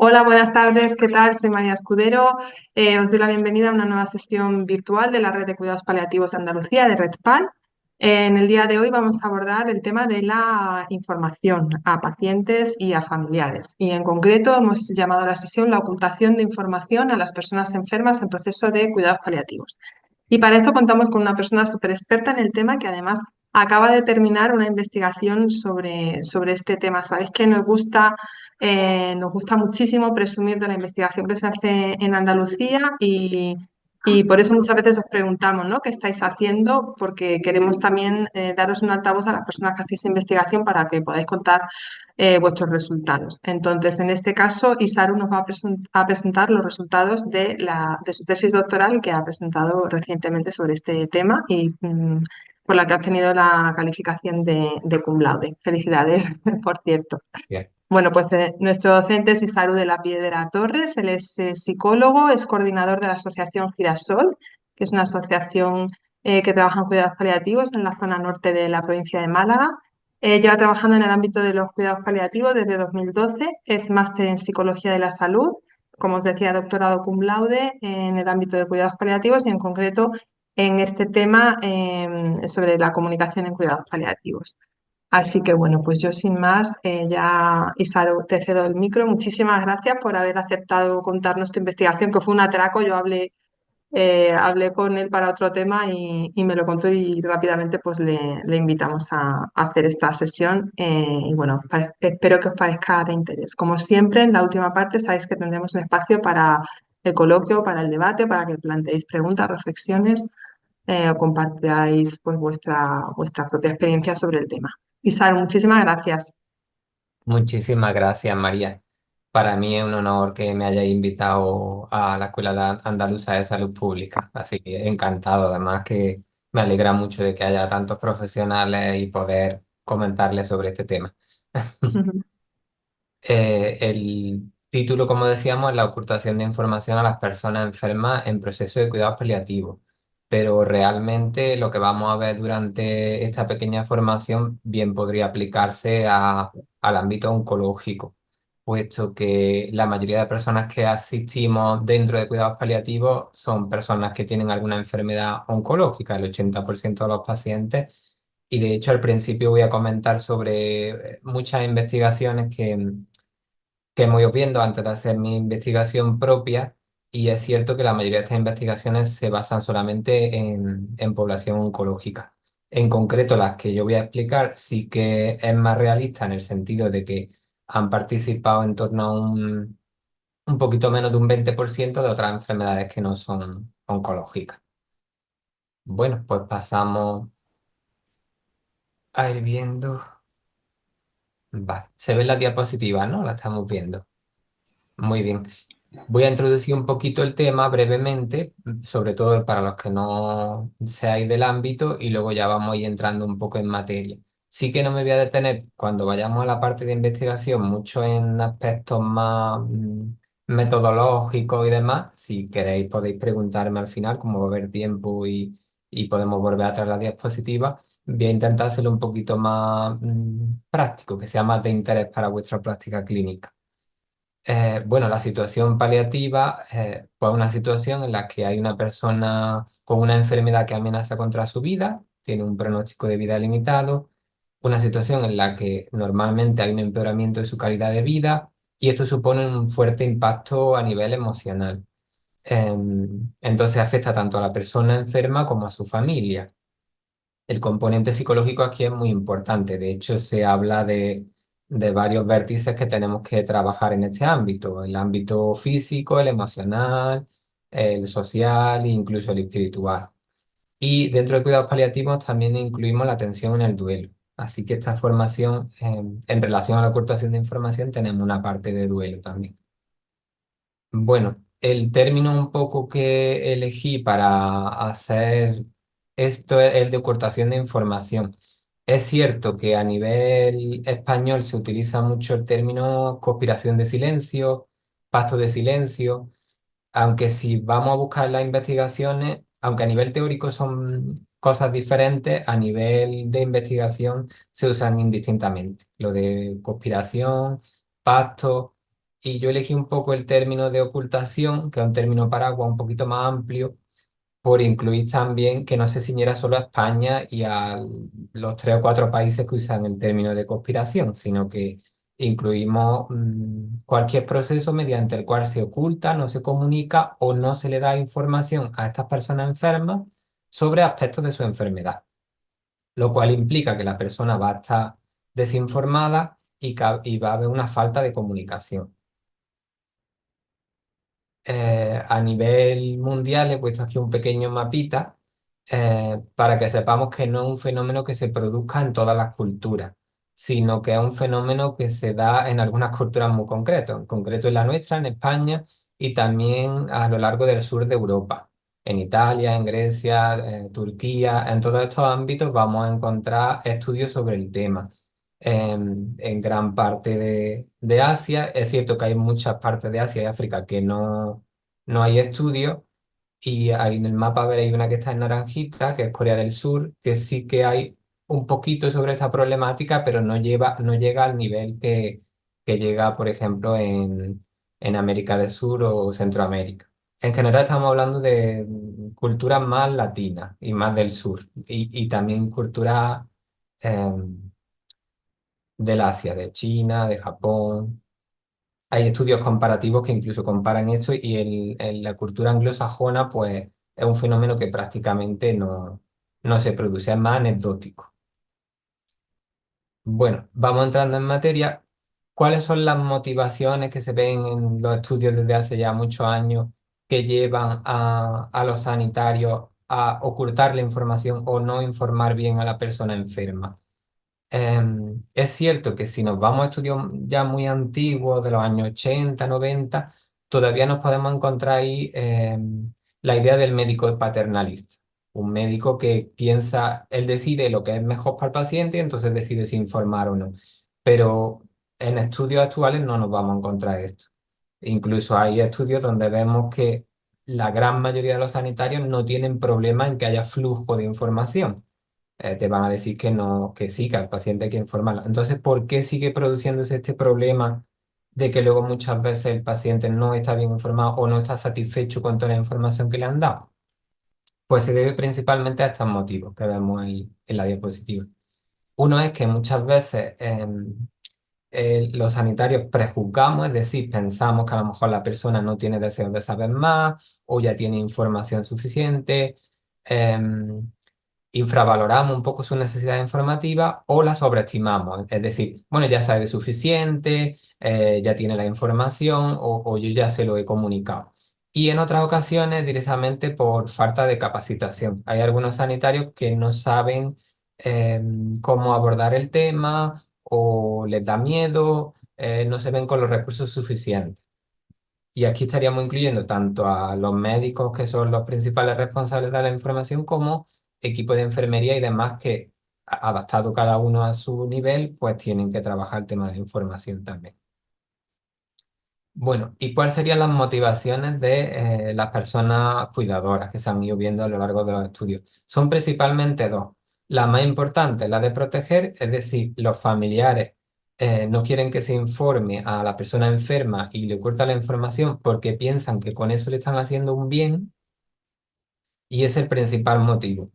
Hola, buenas tardes, ¿qué tal? Soy María Escudero. Os doy la bienvenida a una nueva sesión virtual de la Red de Cuidados Paliativos de Andalucía, de RedPal. En el día de hoy vamos a abordar el tema de la información a pacientes y a familiares. Y en concreto hemos llamado a la sesión la ocultación de información a las personas enfermas en proceso de cuidados paliativos. Y para esto contamos con una persona súper experta en el tema que además acaba de terminar una investigación sobre este tema. Sabéis que nos gusta muchísimo presumir de la investigación que se hace en Andalucía y por eso muchas veces os preguntamos, ¿no? ¿Qué estáis haciendo? Porque queremos también daros un altavoz a las personas que hacéis investigación para que podáis contar vuestros resultados. Entonces, en este caso, Isaru nos va a presentar los resultados de su tesis doctoral que ha presentado recientemente sobre este tema y por la que ha obtenido la calificación de cum laude. Felicidades, por cierto. Sí. Bueno, pues nuestro docente es Isaru de la Piedra Torres, él es psicólogo, es coordinador de la Asociación Girasol, que es una asociación que trabaja en cuidados paliativos en la zona norte de la provincia de Málaga. Lleva trabajando en el ámbito de los cuidados paliativos desde 2012, es máster en Psicología de la Salud, como os decía, doctorado cum laude en el ámbito de cuidados paliativos y en concreto en este tema sobre la comunicación en cuidados paliativos. Así que bueno, pues yo sin más, ya Isaru, te cedo el micro. Muchísimas gracias por haber aceptado contarnos tu investigación, que fue un atraco. Yo hablé con él para otro tema y me lo contó y rápidamente pues le invitamos a hacer esta sesión. Y bueno, espero que os parezca de interés. Como siempre, en la última parte sabéis que tendremos un espacio para el coloquio, para el debate, para que planteéis preguntas, reflexiones o compartáis pues, vuestra propia experiencia sobre el tema. Isar, muchísimas gracias. Muchísimas gracias, María. Para mí es un honor que me hayáis invitado a la Escuela Andaluza de Salud Pública. Así que encantado, además que me alegra mucho de que haya tantos profesionales y poder comentarles sobre este tema. Ujú. El título, como decíamos, es la ocultación de información a las personas enfermas en proceso de cuidados paliativos. Pero realmente lo que vamos a ver durante esta pequeña formación bien podría aplicarse al ámbito oncológico, puesto que la mayoría de personas que asistimos dentro de cuidados paliativos son personas que tienen alguna enfermedad oncológica, el 80% de los pacientes. Y de hecho al principio voy a comentar sobre muchas investigaciones que hemos ido viendo antes de hacer mi investigación propia, y es cierto que la mayoría de estas investigaciones se basan solamente en población oncológica. En concreto, las que yo voy a explicar sí que es más realista en el sentido de que han participado en torno a un poquito menos de un 20% de otras enfermedades que no son oncológicas. Bueno, pues pasamos a ir viendo. Vale, se ve la diapositiva, ¿no? La estamos viendo. Muy bien. Voy a introducir un poquito el tema brevemente, sobre todo para los que no seáis del ámbito, y luego ya vamos a ir entrando un poco en materia. Sí que no me voy a detener cuando vayamos a la parte de investigación mucho en aspectos más metodológicos y demás. Si queréis podéis preguntarme al final, como va a haber tiempo y podemos volver a traer la diapositiva. Voy a intentar hacerlo un poquito más práctico, que sea más de interés para vuestra práctica clínica. Bueno, la situación paliativa, pues una situación en la que hay una persona con una enfermedad que amenaza contra su vida, tiene un pronóstico de vida limitado, una situación en la que normalmente hay un empeoramiento de su calidad de vida y esto supone un fuerte impacto a nivel emocional. Entonces afecta tanto a la persona enferma como a su familia. El componente psicológico aquí es muy importante. De hecho, se habla de varios vértices que tenemos que trabajar en este ámbito: el ámbito físico, el emocional, el social e incluso el espiritual. Y dentro de cuidados paliativos también incluimos la atención en el duelo. Así que esta formación, en relación a la ocultación de información, tenemos una parte de duelo también. Bueno, el término un poco que elegí para hacer esto es el de ocultación de información. Es cierto que a nivel español se utiliza mucho el término conspiración de silencio, pacto de silencio, aunque si vamos a buscar las investigaciones, aunque a nivel teórico son cosas diferentes, a nivel de investigación se usan indistintamente. Lo de conspiración, pacto. y yo elegí un poco el término de ocultación, que es un término paraguas un poquito más amplio, por incluir también que no se ciñera solo a España y a los 3 o 4 países que usan el término de conspiración, sino que incluimos cualquier proceso mediante el cual se oculta, no se comunica o no se le da información a estas personas enfermas sobre aspectos de su enfermedad, lo cual implica que la persona va a estar desinformada y va a haber una falta de comunicación. A nivel mundial he puesto aquí un pequeño mapita para que sepamos que no es un fenómeno que se produzca en todas las culturas, sino que es un fenómeno que se da en algunas culturas muy concretas, en concreto en la nuestra, en España, y también a lo largo del sur de Europa. En Italia, en Grecia, Turquía, en todos estos ámbitos vamos a encontrar estudios sobre el tema. En gran parte de Asia, es cierto que hay muchas partes de Asia y África que no hay estudios, y ahí en el mapa veréis una que está en naranjita, que es Corea del Sur, que sí que hay un poquito sobre esta problemática, pero no llega al nivel que llega, por ejemplo, en América del Sur o Centroamérica. En general estamos hablando de culturas más latinas y más del sur, y también culturas del Asia, de China, de Japón. Hay estudios comparativos que incluso comparan esto, y en la cultura anglosajona pues es un fenómeno que prácticamente no se produce, es más anecdótico. Bueno, vamos entrando en materia. ¿Cuáles son las motivaciones que se ven en los estudios desde hace ya muchos años que llevan a los sanitarios a ocultar la información o no informar bien a la persona enferma? Es cierto que si nos vamos a estudios ya muy antiguos, de los años 80, 90, todavía nos podemos encontrar ahí la idea del médico paternalista. Un médico que piensa, él decide lo que es mejor para el paciente y entonces decide si informar o no. Pero en estudios actuales no nos vamos a encontrar esto. Incluso hay estudios donde vemos que la gran mayoría de los sanitarios no tienen problema en que haya flujo de información. Te van a decir que no, que sí, que al paciente hay que informarlo. Entonces, ¿por qué sigue produciéndose este problema de que luego muchas veces el paciente no está bien informado o no está satisfecho con toda la información que le han dado? Pues se debe principalmente a estos motivos que vemos en la diapositiva. Uno es que muchas veces los sanitarios prejuzgamos, es decir, pensamos que a lo mejor la persona no tiene deseo de saber más o ya tiene información suficiente. em, Infravaloramos un poco sus necesidades informativas o las sobreestimamos. Es decir, bueno, ya sabe suficiente, ya tiene la información, o yo ya se lo he comunicado. Y en otras ocasiones directamente por falta de capacitación. Hay algunos sanitarios que no saben cómo abordar el tema, o les da miedo, no se ven con los recursos suficientes. Y aquí estaríamos incluyendo tanto a los médicos, que son los principales responsables de la información, como equipos de enfermería y demás que, adaptado cada uno a su nivel, pues tienen que trabajar el tema de la información también. Bueno, ¿y cuáles serían las motivaciones de las personas cuidadoras que se han ido viendo a lo largo de los estudios? Son principalmente dos. La más importante, la de proteger, es decir, los familiares no quieren que se informe a la persona enferma y le ocultan la información porque piensan que con eso le están haciendo un bien, y es el principal motivo.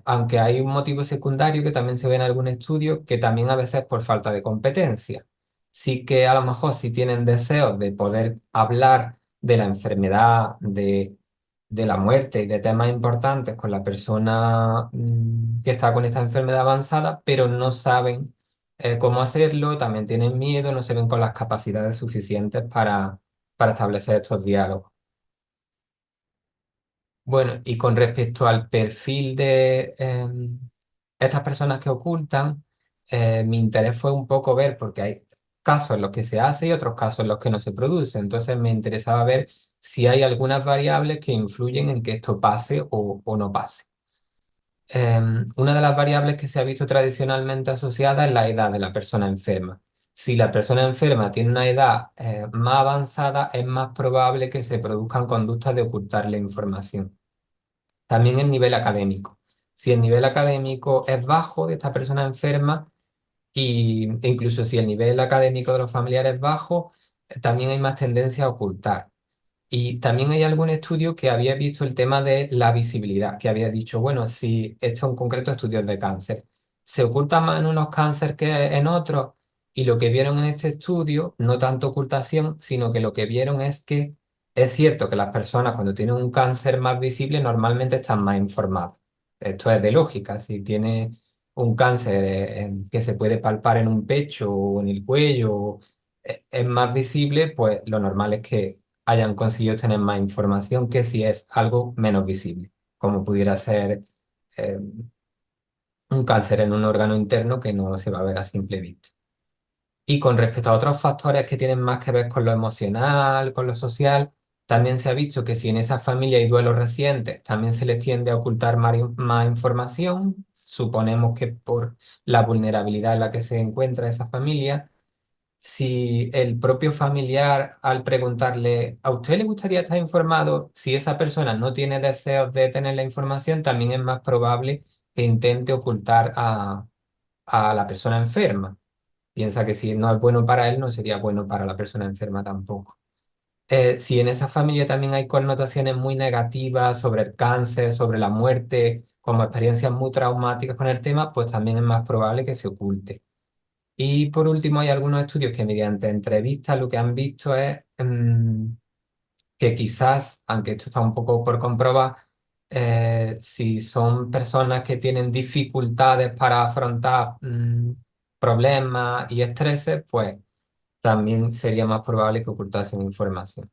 Aunque hay un motivo secundario que también se ve en algún estudio, que también a veces es por falta de competencia. Sí que a lo mejor si tienen deseos de poder hablar de la enfermedad, de la muerte y de temas importantes con la persona que está con esta enfermedad avanzada, pero no saben cómo hacerlo, también tienen miedo, no se ven con las capacidades suficientes para establecer estos diálogos. Bueno, y con respecto al perfil de estas personas que ocultan, mi interés fue un poco ver, porque hay casos en los que se hace y otros casos en los que no se produce. Entonces me interesaba ver si hay algunas variables que influyen en que esto pase o no pase. Una de las variables que se ha visto tradicionalmente asociada es la edad de la persona enferma. Si la persona enferma tiene una edad más avanzada, es más probable que se produzcan conductas de ocultar la información. También el nivel académico. Si el nivel académico es bajo de esta persona enferma, e incluso si el nivel académico de los familiares es bajo, también hay más tendencia a ocultar. Y también hay algún estudio que había visto el tema de la visibilidad, que había dicho, bueno, si esto en concreto estudios de cáncer, se oculta más en unos cánceres que en otros, y lo que vieron en este estudio, no tanto ocultación, sino que lo que vieron es que es cierto que las personas cuando tienen un cáncer más visible normalmente están más informadas. Esto es de lógica, si tiene un cáncer que se puede palpar en un pecho o en el cuello, es más visible, pues lo normal es que hayan conseguido tener más información que si es algo menos visible, como pudiera ser eh, un cáncer en un órgano interno que no se va a ver a simple vista. Y con respecto a otros factores que tienen más que ver con lo emocional, con lo social, también se ha visto que si en esa familia hay duelos recientes, también se les tiende a ocultar más información. Suponemos que por la vulnerabilidad en la que se encuentra esa familia, si el propio familiar, al preguntarle, ¿a usted le gustaría estar informado? Si esa persona no tiene deseos de tener la información, también es más probable que intente ocultar a la persona enferma. Piensa que si no es bueno para él, no sería bueno para la persona enferma tampoco. Si en esa familia también hay connotaciones muy negativas sobre el cáncer, sobre la muerte, como experiencias muy traumáticas con el tema, pues también es más probable que se oculte. Y por último, hay algunos estudios que mediante entrevistas lo que han visto es que quizás, aunque esto está un poco por comprobar, si son personas que tienen dificultades para afrontar problemas y estreses, pues también sería más probable que ocultasen información.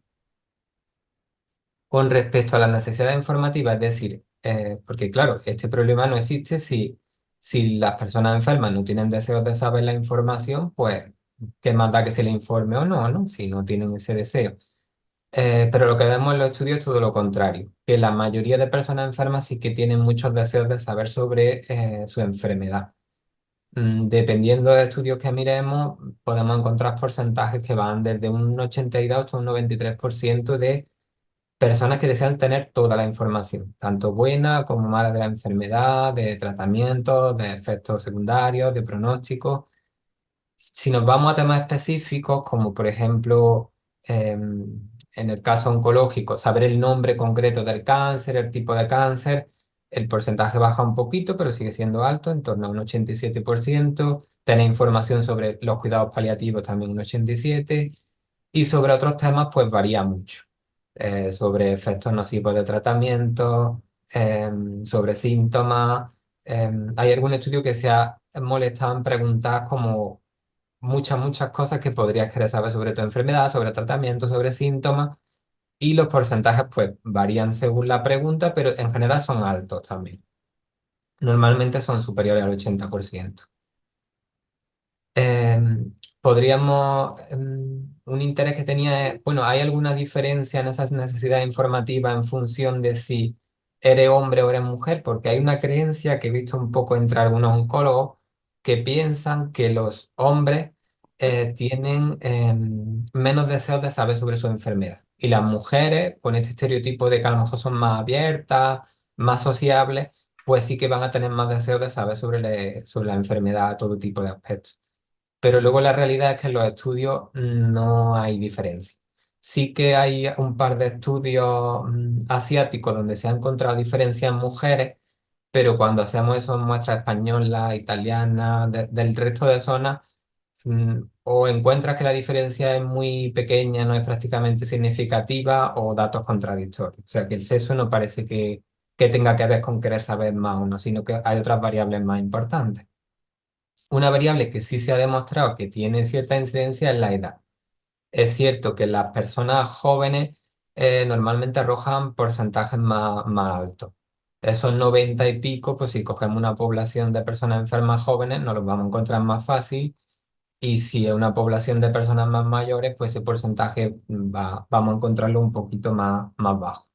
Con respecto a las necesidades informativas, es decir, porque claro, este problema no existe si las personas enfermas no tienen deseos de saber la información, pues qué más da que se le informe o no, ¿no? Si no tienen ese deseo. Pero lo que vemos en los estudios es todo lo contrario, que la mayoría de personas enfermas sí que tienen muchos deseos de saber sobre su enfermedad. Dependiendo de estudios que miremos, podemos encontrar porcentajes que van desde un 82 hasta un 93% de personas que desean tener toda la información, tanto buena como mala de la enfermedad, de tratamientos, de efectos secundarios, de pronósticos. Si nos vamos a temas específicos, como por ejemplo, en el caso oncológico, saber el nombre concreto del cáncer, el tipo de cáncer, el porcentaje baja un poquito, pero sigue siendo alto, en torno a un 87%. Tener información sobre los cuidados paliativos también un 87%. Y sobre otros temas, pues varía mucho. Sobre efectos nocivos de tratamiento, sobre síntomas. Hay algún estudio que se ha molestado en preguntar como muchas cosas que podrías querer saber sobre tu enfermedad, sobre tratamiento, sobre síntomas, y los porcentajes pues varían según la pregunta, pero en general son altos también. Normalmente son superiores al 80%. Podríamos, un interés que tenía es, bueno, ¿hay alguna diferencia en esas necesidades informativas en función de si eres hombre o eres mujer? Porque hay una creencia que he visto un poco entre algunos oncólogos que piensan que los hombres tienen menos deseos de saber sobre su enfermedad. Y las mujeres, con este estereotipo de que a lo mejor son más abiertas, más sociables, pues sí que van a tener más deseos de saber sobre la enfermedad, todo tipo de aspectos. Pero luego la realidad es que en los estudios no hay diferencia. Sí que hay un par de estudios asiáticos donde se ha encontrado diferencia en mujeres, pero cuando hacemos eso en muestras españolas, italianas, del resto de zonas, o encuentras que la diferencia es muy pequeña, no es prácticamente significativa, o datos contradictorios. O sea que el sexo no parece que tenga que ver con querer saber más o no, sino que hay otras variables más importantes. Una variable que sí se ha demostrado que tiene cierta incidencia es la edad. Es cierto que las personas jóvenes normalmente arrojan porcentajes más altos. Esos 90 y pico, pues si cogemos una población de personas enfermas jóvenes, nos los vamos a encontrar más fácil. Y si es una población de personas más mayores, pues ese porcentaje vamos a encontrarlo un poquito más bajo.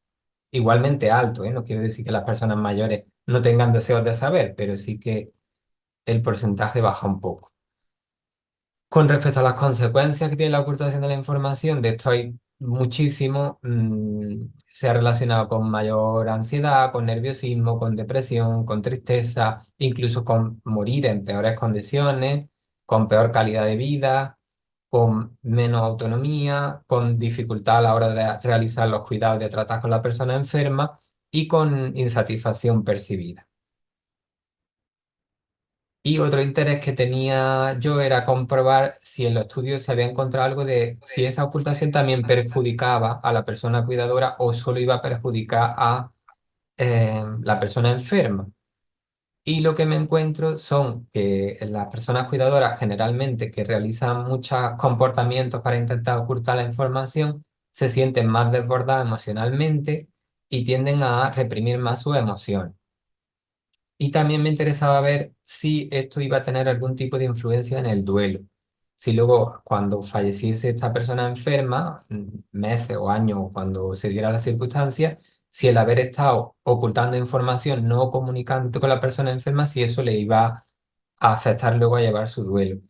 Igualmente alto, ¿eh? No quiere decir que las personas mayores no tengan deseos de saber, pero sí que el porcentaje baja un poco. Con respecto a las consecuencias que tiene la ocultación de la información, de esto hay muchísimo. Se ha relacionado con mayor ansiedad, con nerviosismo, con depresión, con tristeza, incluso con morir en peores condiciones, con peor calidad de vida. con menos autonomía, con dificultad a la hora de realizar los cuidados de tratar con la persona enferma y con insatisfacción percibida. Y otro interés que tenía yo era comprobar si en los estudios se había encontrado algo de si esa ocultación también perjudicaba a la persona cuidadora o solo iba a perjudicar a la persona enferma. Y lo que me encuentro son que las personas cuidadoras generalmente que realizan muchos comportamientos para intentar ocultar la información se sienten más desbordadas emocionalmente y tienden a reprimir más sus emociones. Y también me interesaba ver si esto iba a tener algún tipo de influencia en el duelo. Si luego, cuando falleciese esta persona enferma, meses o años, o cuando se diera la circunstancia, si el haber estado ocultando información, no comunicando con la persona enferma, si eso le iba a afectar luego a llevar su duelo.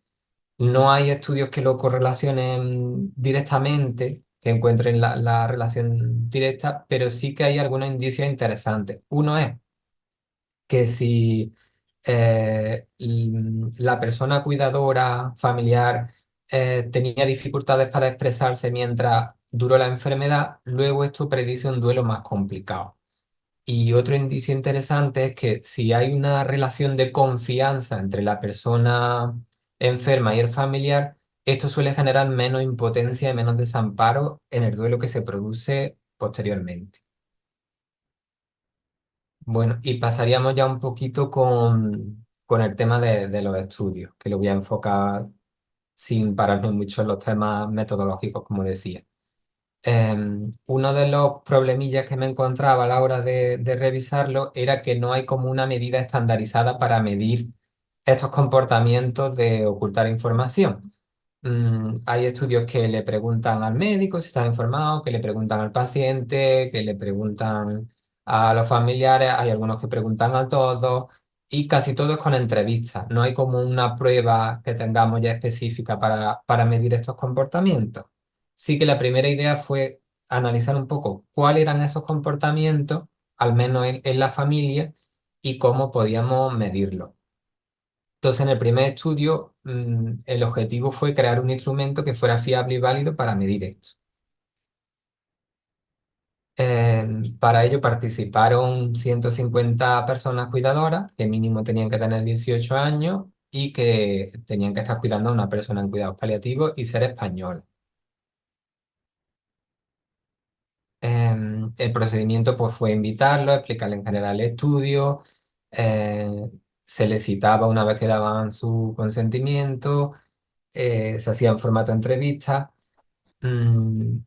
No hay estudios que lo correlacionen directamente, que encuentren la relación directa, pero sí que hay algunos indicios interesantes. Uno es que si la persona cuidadora, familiar, tenía dificultades para expresarse mientras duró la enfermedad, luego esto predice un duelo más complicado. Y otro indicio interesante es que si hay una relación de confianza entre la persona enferma y el familiar, esto suele generar menos impotencia y menos desamparo en el duelo que se produce posteriormente. Bueno, y pasaríamos ya un poquito con el tema de los estudios, que lo voy a enfocar sin pararme mucho en los temas metodológicos, como decía. Uno de los problemillas que me encontraba a la hora de revisarlo era que no hay como una medida estandarizada para medir estos comportamientos de ocultar información. Hay estudios que le preguntan al médico si está informado, que le preguntan al paciente, que le preguntan a los familiares, hay algunos que preguntan a todos y casi todo es con entrevistas. No hay como una prueba que tengamos ya específica para medir estos comportamientos. Sí que la primera idea fue analizar un poco cuáles eran esos comportamientos, al menos en la familia, y cómo podíamos medirlos. Entonces, en el primer estudio, el objetivo fue crear un instrumento que fuera fiable y válido para medir esto. Para ello participaron 150 personas cuidadoras, que mínimo tenían que tener 18 años y que tenían que estar cuidando a una persona en cuidados paliativos y ser español. El procedimiento pues, fue invitarlo, explicarle en general el estudio, eh, se les citaba una vez que daban su consentimiento, se hacía en formato entrevista. Mm,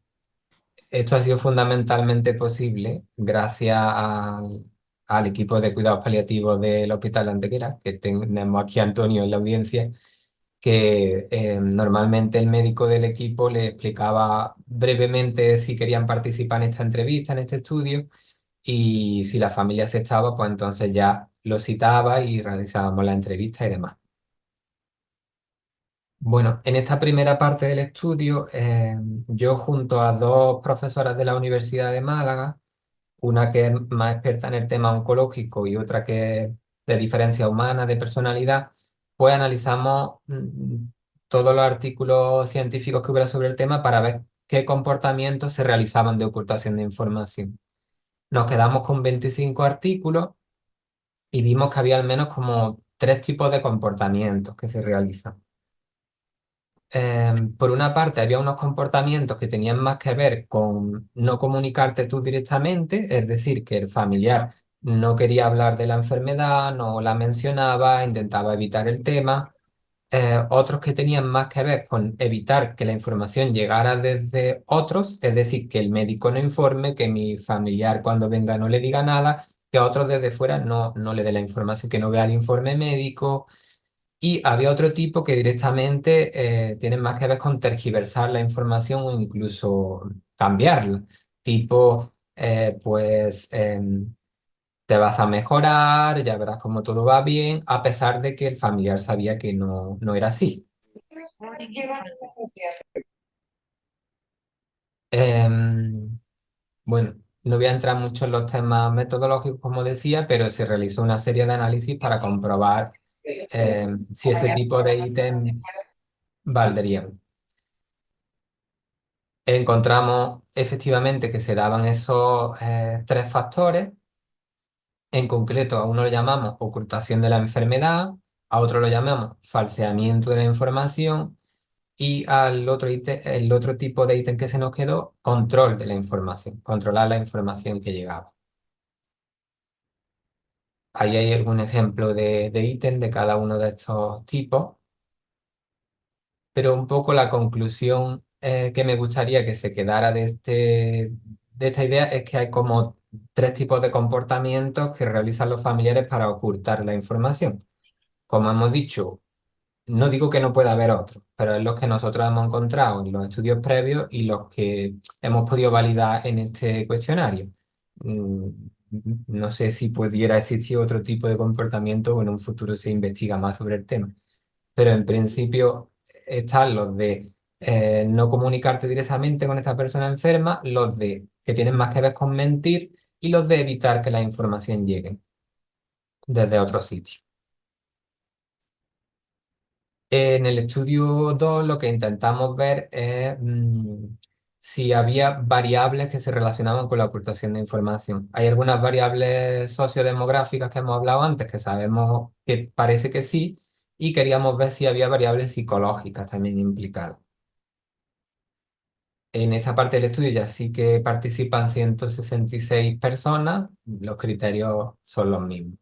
Esto ha sido fundamentalmente posible gracias al equipo de cuidados paliativos del Hospital de Antequera, que tenemos aquí a Antonio en la audiencia, que normalmente el médico del equipo le explicaba brevemente si querían participar en esta entrevista, en este estudio, y si la familia aceptaba, pues entonces ya lo citaba y realizábamos la entrevista y demás. Bueno, en esta primera parte del estudio, yo junto a dos profesoras de la Universidad de Málaga, una que es más experta en el tema oncológico y otra que es de diferencia humana, de personalidad, pues analizamos todos los artículos científicos que hubiera sobre el tema para ver qué comportamientos se realizaban de ocultación de información. Nos quedamos con 25 artículos y vimos que había al menos como tres tipos de comportamientos que se realizan. Por una parte, había unos comportamientos que tenían más que ver con no comunicarte tú directamente, es decir, que el familiar no quería hablar de la enfermedad, no la mencionaba, intentaba evitar el tema. Otros que tenían más que ver con evitar que la información llegara desde otros, es decir, que el médico no informe, que mi familiar cuando venga no le diga nada, que a otros desde fuera no le dé la información, que no vea el informe médico. Y había otro tipo que directamente tiene más que ver con tergiversar la información o incluso cambiarla. Tipo, te vas a mejorar, ya verás cómo todo va bien, a pesar de que el familiar sabía que no era así. Em, bueno, no voy a entrar mucho en los temas metodológicos, como decía, pero se realizó una serie de análisis para comprobar si ese tipo de ítem valdrían. Encontramos efectivamente que se daban esos tres factores. En concreto, a uno lo llamamos ocultación de la enfermedad, a otro lo llamamos falseamiento de la información y al otro el otro tipo de ítem que se nos quedó, control de la información, controlar la información que llegaba. Ahí hay algún ejemplo de ítem de cada uno de estos tipos, pero un poco la conclusión que me gustaría que se quedara de esta idea es que hay como tres tipos de comportamientos que realizan los familiares para ocultar la información. Como hemos dicho, no digo que no pueda haber otros, pero es los que nosotros hemos encontrado en los estudios previos y los que hemos podido validar en este cuestionario. Mm, No sé si pudiera existir otro tipo de comportamiento o en un futuro se investiga más sobre el tema, pero en principio están los de no comunicarte directamente con esta persona enferma, los de que tienen más que ver con mentir y los de evitar que la información llegue desde otro sitio. En el estudio 2 lo que intentamos ver es si había variables que se relacionaban con la ocultación de información. Hay algunas variables sociodemográficas que hemos hablado antes que sabemos que parece que sí y queríamos ver si había variables psicológicas también implicadas. En esta parte del estudio ya sí que participan 166 personas, los criterios son los mismos.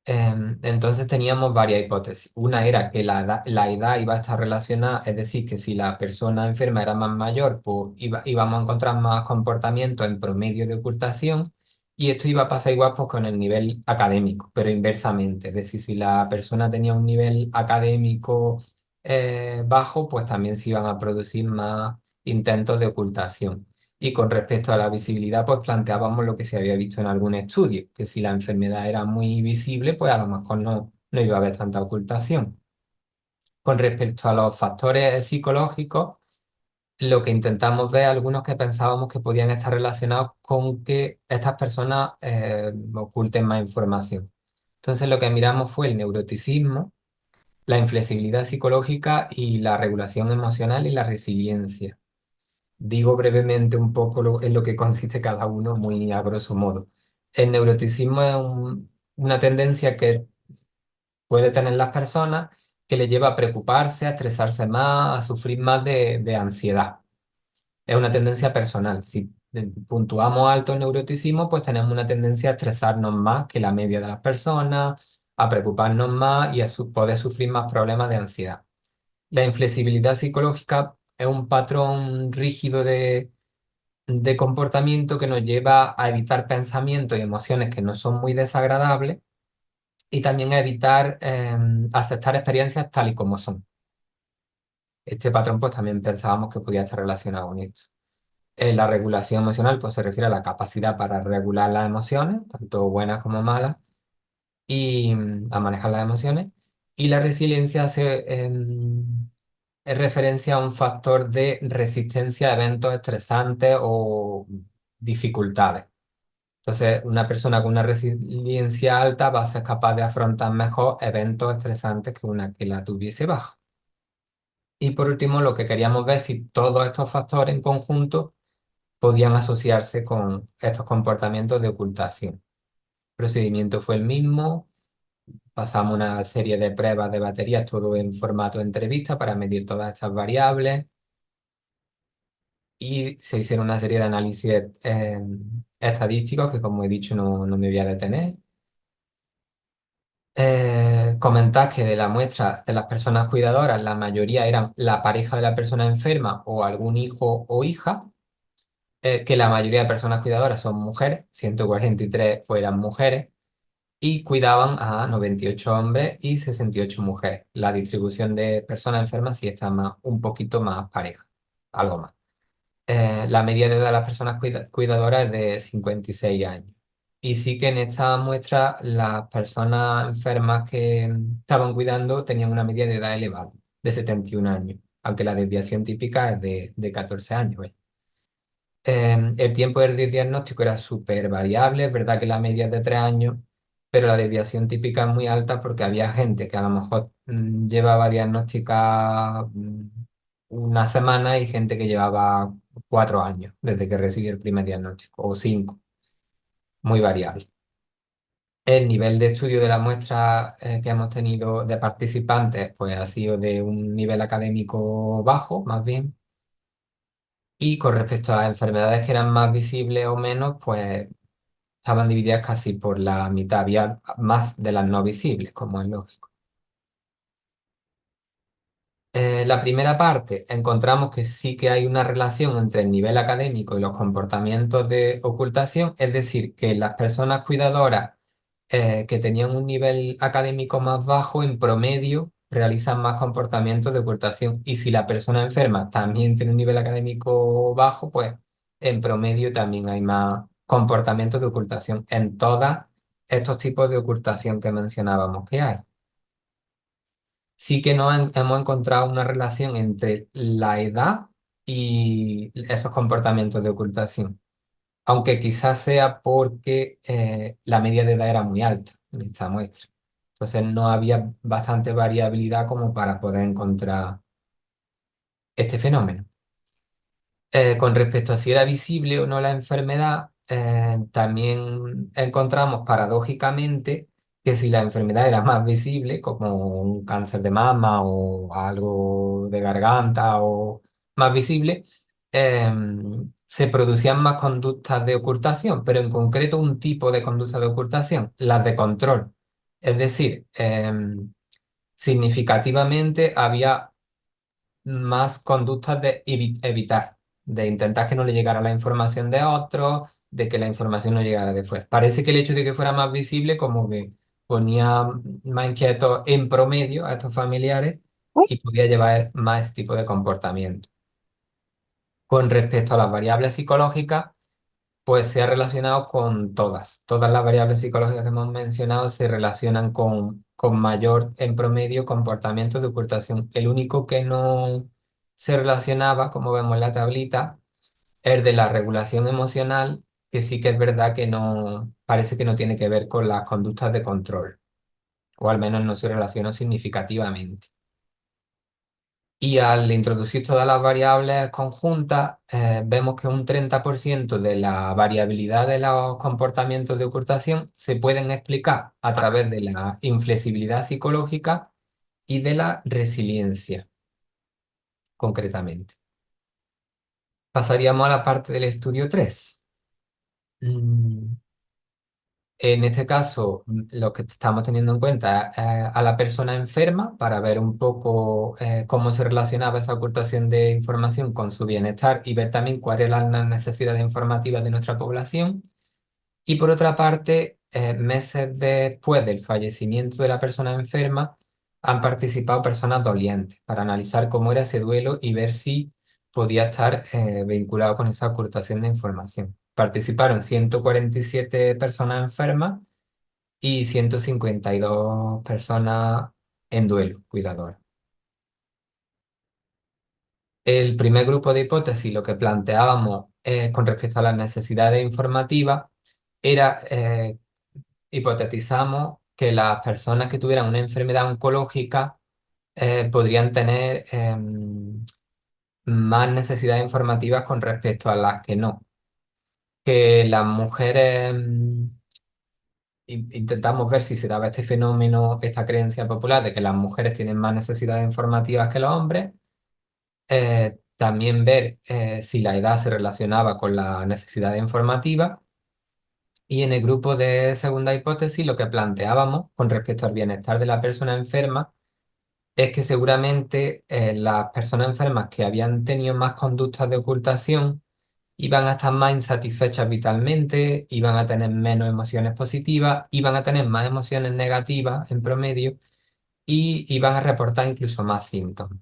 Entonces teníamos varias hipótesis. Una era que la edad iba a estar relacionada, es decir, que si la persona enferma era más mayor, pues íbamos a encontrar más comportamientos en promedio de ocultación y esto iba a pasar igual pues, con el nivel académico, pero inversamente. Es decir, si la persona tenía un nivel académico bajo, pues también se iban a producir más intentos de ocultación. Y con respecto a la visibilidad, pues planteábamos lo que se había visto en algún estudio, que si la enfermedad era muy visible, pues a lo mejor no iba a haber tanta ocultación. Con respecto a los factores psicológicos, lo que intentamos ver, algunos que pensábamos que podían estar relacionados con que estas personas oculten más información. Entonces lo que miramos fue el neuroticismo, la inflexibilidad psicológica y la regulación emocional y la resiliencia. Digo brevemente un poco en lo que consiste cada uno, muy a grosso modo. El neuroticismo es una tendencia que puede tener las personas que le lleva a preocuparse, a estresarse más, a sufrir más de ansiedad. Es una tendencia personal. Si puntuamos alto el neuroticismo, pues tenemos una tendencia a estresarnos más que la media de las personas, a preocuparnos más y a poder sufrir más problemas de ansiedad. La inflexibilidad psicológica es un patrón rígido de comportamiento que nos lleva a evitar pensamientos y emociones que no son muy desagradables y también a evitar aceptar experiencias tal y como son. Este patrón pues también pensábamos que podía estar relacionado con esto. La regulación emocional pues se refiere a la capacidad para regular las emociones, tanto buenas como malas, y a manejar las emociones. Y la resiliencia es referencia a un factor de resistencia a eventos estresantes o dificultades. Entonces, una persona con una resiliencia alta va a ser capaz de afrontar mejor eventos estresantes que una que la tuviese baja. Y por último, lo que queríamos ver si todos estos factores en conjunto podían asociarse con estos comportamientos de ocultación. El procedimiento fue el mismo, pasamos una serie de pruebas de baterías, todo en formato de entrevista para medir todas estas variables y se hicieron una serie de análisis estadísticos que, como he dicho, no me voy a detener. Comentar que de la muestra de las personas cuidadoras, la mayoría eran la pareja de la persona enferma o algún hijo o hija, que la mayoría de personas cuidadoras son mujeres, 143 fueran mujeres, y cuidaban a 98 hombres y 68 mujeres. La distribución de personas enfermas sí está un poquito más pareja, algo más. La media de edad de las personas cuidadoras es de 56 años. Y sí que en esta muestra las personas enfermas que estaban cuidando tenían una media de edad elevada, de 71 años, aunque la desviación típica es de 14 años. ¿Ves? El tiempo del diagnóstico era súper variable, es verdad que la media es de 3 años, pero la desviación típica es muy alta porque había gente que a lo mejor llevaba diagnóstica una semana y gente que llevaba 4 años desde que recibió el primer diagnóstico, o 5, muy variable. El nivel de estudio de la muestra que hemos tenido de participantes pues ha sido de un nivel académico bajo, más bien. Y con respecto a las enfermedades que eran más visibles o menos, pues estaban divididas casi por la mitad. Había más de las no visibles, como es lógico. La primera parte, encontramos que sí que hay una relación entre el nivel académico y los comportamientos de ocultación, es decir, que las personas cuidadoras que tenían un nivel académico más bajo, en promedio, realizan más comportamientos de ocultación. Y si la persona enferma también tiene un nivel académico bajo, pues en promedio también hay más comportamientos de ocultación en todos estos tipos de ocultación que mencionábamos que hay. Sí que no hemos encontrado una relación entre la edad y esos comportamientos de ocultación, aunque quizás sea porque la media de edad era muy alta en esta muestra. Entonces no había bastante variabilidad como para poder encontrar este fenómeno. Con respecto a si era visible o no la enfermedad, también encontramos paradójicamente que si la enfermedad era más visible, como un cáncer de mama o algo de garganta o más visible, se producían más conductas de ocultación, pero en concreto un tipo de conducta de ocultación, las de control. Es decir, significativamente había más conductas de evitar, de intentar que no le llegara la información de otros, de que la información no llegara de fuera. Parece que el hecho de que fuera más visible como que ponía más inquietos en promedio a estos familiares y podía llevar más este tipo de comportamiento. Con respecto a las variables psicológicas, pues se ha relacionado con todas. Todas las variables psicológicas que hemos mencionado se relacionan con mayor, en promedio, comportamiento de ocultación. El único que no se relacionaba, como vemos en la tablita, es el de la regulación emocional, que sí que es verdad que no, parece que no tiene que ver con las conductas de control, o al menos no se relaciona significativamente. Y al introducir todas las variables conjuntas, vemos que un 30% de la variabilidad de los comportamientos de ocultación se pueden explicar a través de la inflexibilidad psicológica y de la resiliencia, concretamente. Pasaríamos a la parte del estudio 3. En este caso, lo que estamos teniendo en cuenta es a la persona enferma para ver un poco cómo se relacionaba esa ocultación de información con su bienestar y ver también cuáles eran las necesidades informativas de nuestra población. Y por otra parte, meses después del fallecimiento de la persona enferma, han participado personas dolientes para analizar cómo era ese duelo y ver si podía estar vinculado con esa ocultación de información. Participaron 147 personas enfermas y 152 personas en duelo, cuidadoras. El primer grupo de hipótesis, lo que planteábamos con respecto a las necesidades informativas, era hipotetizamos que las personas que tuvieran una enfermedad oncológica podrían tener más necesidades informativas con respecto a las que no. Que las mujeres, intentamos ver si se daba este fenómeno, esta creencia popular de que las mujeres tienen más necesidades informativas que los hombres. También ver si la edad se relacionaba con la necesidad informativa. Y en el grupo de segunda hipótesis, lo que planteábamos con respecto al bienestar de la persona enferma es que seguramente las personas enfermas que habían tenido más conductas de ocultación iban a estar más insatisfechas vitalmente, iban a tener menos emociones positivas, iban a tener más emociones negativas en promedio y iban a reportar incluso más síntomas.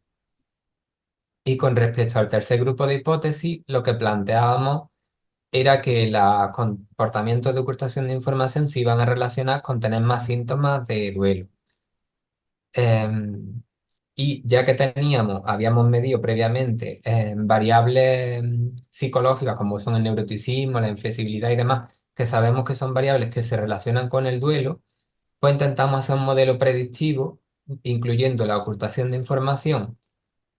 Y con respecto al tercer grupo de hipótesis, lo que planteábamos era que los comportamientos de ocultación de información se iban a relacionar con tener más síntomas de duelo. Em, y ya que habíamos medido previamente variables psicológicas como son el neuroticismo, la inflexibilidad y demás, que sabemos que son variables que se relacionan con el duelo, pues intentamos hacer un modelo predictivo, incluyendo la ocultación de información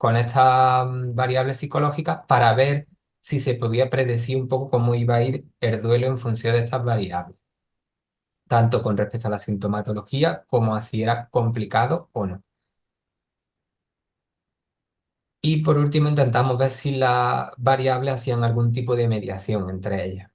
con estas variables psicológicas para ver si se podía predecir un poco cómo iba a ir el duelo en función de estas variables, tanto con respecto a la sintomatología como a si era complicado o no. Y por último intentamos ver si las variables hacían algún tipo de mediación entre ellas.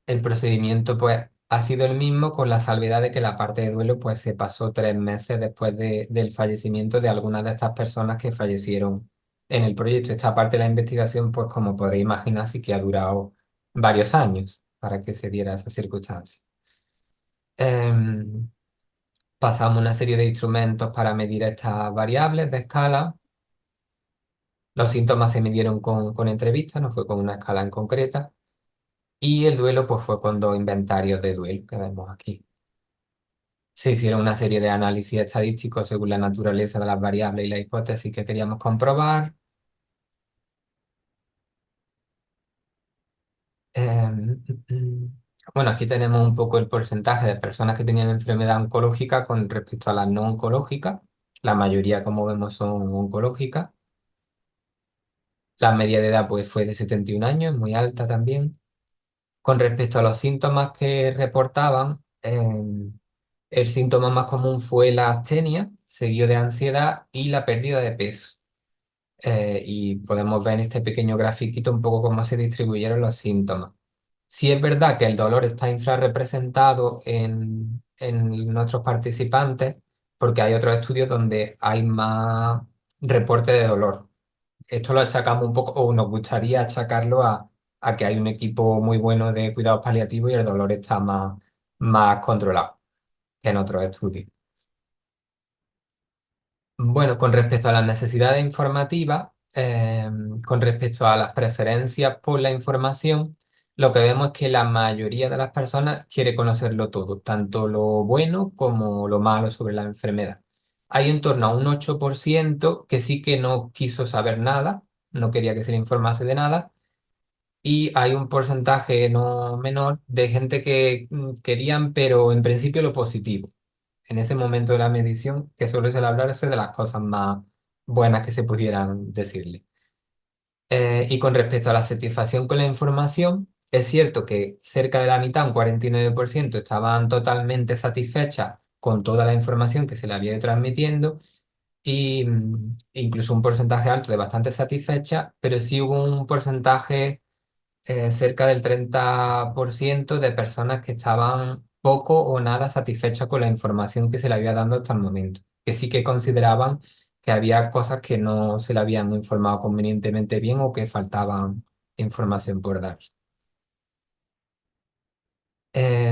El procedimiento pues ha sido el mismo con la salvedad de que la parte de duelo pues se pasó 3 meses después del fallecimiento de algunas de estas personas que fallecieron en el proyecto. Esta parte de la investigación pues como podréis imaginar sí que ha durado varios años para que se diera esa circunstancia. Em, Pasamos una serie de instrumentos para medir estas variables de escala. Los síntomas se midieron con entrevistas, no fue con una escala en concreta. Y el duelo pues fue con 2 inventarios de duelo que vemos aquí. Se hicieron una serie de análisis estadísticos según la naturaleza de las variables y la hipótesis que queríamos comprobar. Bueno, aquí tenemos un poco el porcentaje de personas que tenían enfermedad oncológica con respecto a las no oncológicas. La mayoría, como vemos, son oncológicas. La media de edad pues, fue de 71 años, muy alta también. Con respecto a los síntomas que reportaban, el síntoma más común fue la astenia, seguido de ansiedad y la pérdida de peso. Y podemos ver en este pequeño grafiquito un poco cómo se distribuyeron los síntomas. Sí es verdad que el dolor está infrarrepresentado en nuestros participantes porque hay otros estudios donde hay más reporte de dolor. Esto lo achacamos un poco, o nos gustaría achacarlo a que hay un equipo muy bueno de cuidados paliativos y el dolor está más controlado que en otros estudios. Bueno, con respecto a las necesidades informativas, con respecto a las preferencias por la información, lo que vemos es que la mayoría de las personas quiere conocerlo todo, tanto lo bueno como lo malo sobre la enfermedad. Hay en torno a un 8% que sí que no quiso saber nada, no quería que se le informase de nada, y hay un porcentaje no menor de gente que querían, pero en principio lo positivo en ese momento de la medición, que suele ser hablarse de las cosas más buenas que se pudieran decirle. Y con respecto a la satisfacción con la información, es cierto que cerca de la mitad, un 49%, estaban totalmente satisfechas con toda la información que se le había ido transmitiendo y incluso un porcentaje alto de bastante satisfechas, pero sí hubo un porcentaje cerca del 30% de personas que estaban poco o nada satisfechas con la información que se le había dado hasta el momento, que sí que consideraban que había cosas que no se le habían informado convenientemente bien o que faltaban información por dar.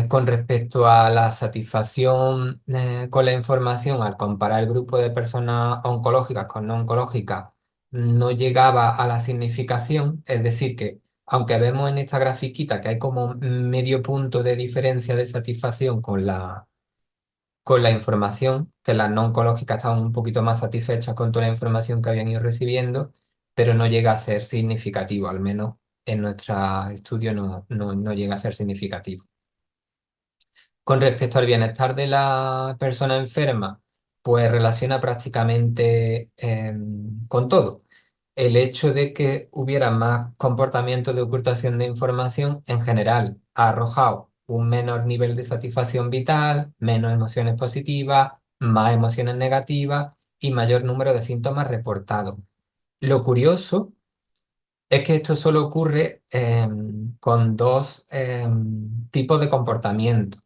Con respecto a la satisfacción con la información, al comparar el grupo de personas oncológicas con no oncológicas, no llegaba a la significación, es decir, que aunque vemos en esta grafiquita que hay como medio punto de diferencia de satisfacción con la información, que las no oncológicas estaban un poquito más satisfechas con toda la información que habían ido recibiendo, pero no llega a ser significativo, al menos en nuestro estudio no llega a ser significativo. Con respecto al bienestar de la persona enferma, pues relaciona prácticamente con todo. El hecho de que hubiera más comportamientos de ocultación de información en general ha arrojado un menor nivel de satisfacción vital, menos emociones positivas, más emociones negativas y mayor número de síntomas reportados. Lo curioso es que esto solo ocurre con dos tipos de comportamiento,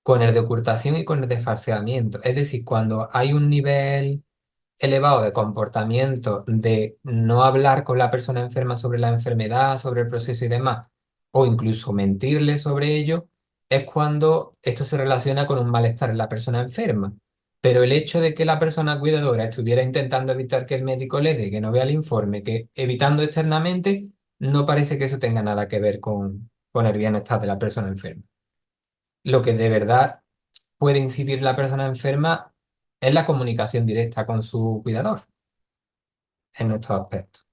con el de ocultación y con el de falseamiento. Es decir, cuando hay un nivel elevado de comportamiento de no hablar con la persona enferma sobre la enfermedad, sobre el proceso y demás, o incluso mentirle sobre ello, es cuando esto se relaciona con un malestar en la persona enferma. Pero el hecho de que la persona cuidadora estuviera intentando evitar que el médico le dé, que no vea el informe, que evitando externamente, no parece que eso tenga nada que ver con el bienestar de la persona enferma. Lo que de verdad puede incidir la persona enferma es la comunicación directa con su cuidador en estos aspectos.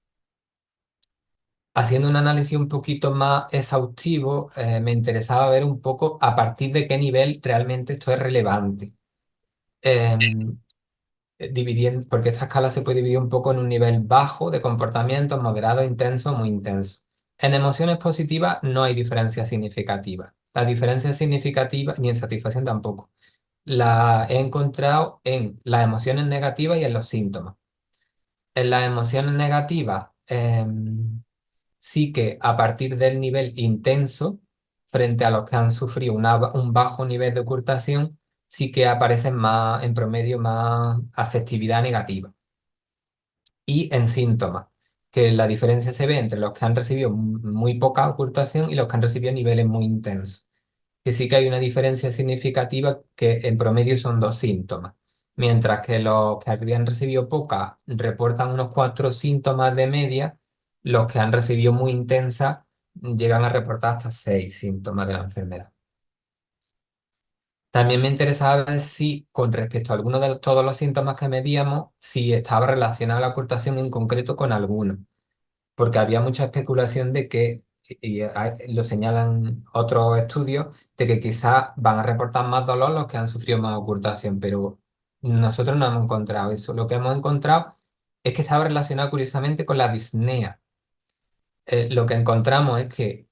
Haciendo un análisis un poquito más exhaustivo, me interesaba ver un poco a partir de qué nivel realmente esto es relevante. Em, dividiendo, porque esta escala se puede dividir un poco en un nivel bajo de comportamiento, moderado, intenso, muy intenso. En emociones positivas no hay diferencia significativa. La diferencia significativa, ni en satisfacción tampoco, la he encontrado en las emociones negativas y en los síntomas. En las emociones negativas, sí que a partir del nivel intenso, frente a los que han sufrido un bajo nivel de ocultación, sí que aparecen más, en promedio, más afectividad negativa. Y en síntomas, que la diferencia se ve entre los que han recibido muy poca ocultación y los que han recibido niveles muy intensos, que sí que hay una diferencia significativa que en promedio son 2 síntomas, mientras que los que habían recibido poca reportan unos 4 síntomas de media, los que han recibido muy intensa llegan a reportar hasta 6 síntomas de la enfermedad. También me interesaba ver si, con respecto a alguno de todos los síntomas que medíamos, si estaba relacionada la ocultación en concreto con alguno, porque había mucha especulación de que, lo señalan otros estudios, de que quizás van a reportar más dolor los que han sufrido más ocultación, pero nosotros no hemos encontrado eso. Lo que hemos encontrado es que estaba relacionado curiosamente con la disnea. Lo que encontramos es que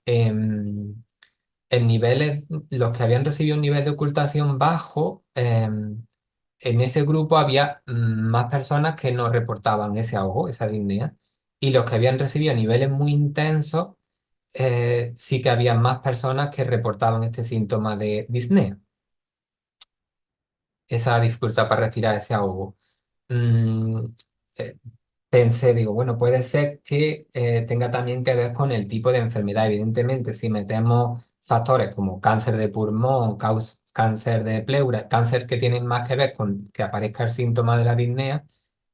en niveles, los que habían recibido un nivel de ocultación bajo, en ese grupo había más personas que no reportaban ese ahogo, esa disnea, y los que habían recibido niveles muy intensos, sí que había más personas que reportaban este síntoma de disnea, esa dificultad para respirar, ese ahogo. Mm, eh, Pensé, digo, bueno, puede ser que tenga también que ver con el tipo de enfermedad. Evidentemente, si metemos factores como cáncer de pulmón, cáncer de pleura, cáncer que tienen más que ver con que aparezca el síntoma de la disnea,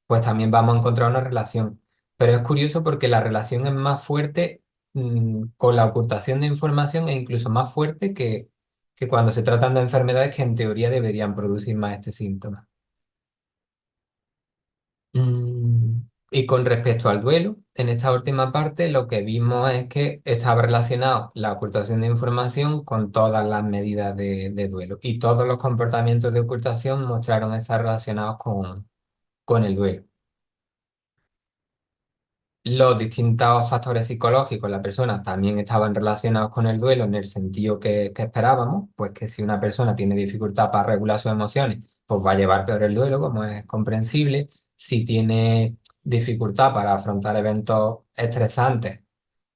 pues también vamos a encontrar una relación. Pero es curioso porque la relación es más fuerte con la ocultación de información e incluso más fuerte que cuando se tratan de enfermedades que en teoría deberían producir más este síntoma. Y con respecto al duelo, en esta última parte lo que vimos es que estaba relacionado la ocultación de información con todas las medidas de duelo y todos los comportamientos de ocultación mostraron estar relacionados con el duelo. Los distintos factores psicológicos de la persona también estaban relacionados con el duelo en el sentido que esperábamos, pues que si una persona tiene dificultad para regular sus emociones, pues va a llevar peor el duelo, como es comprensible. Si tiene dificultad para afrontar eventos estresantes,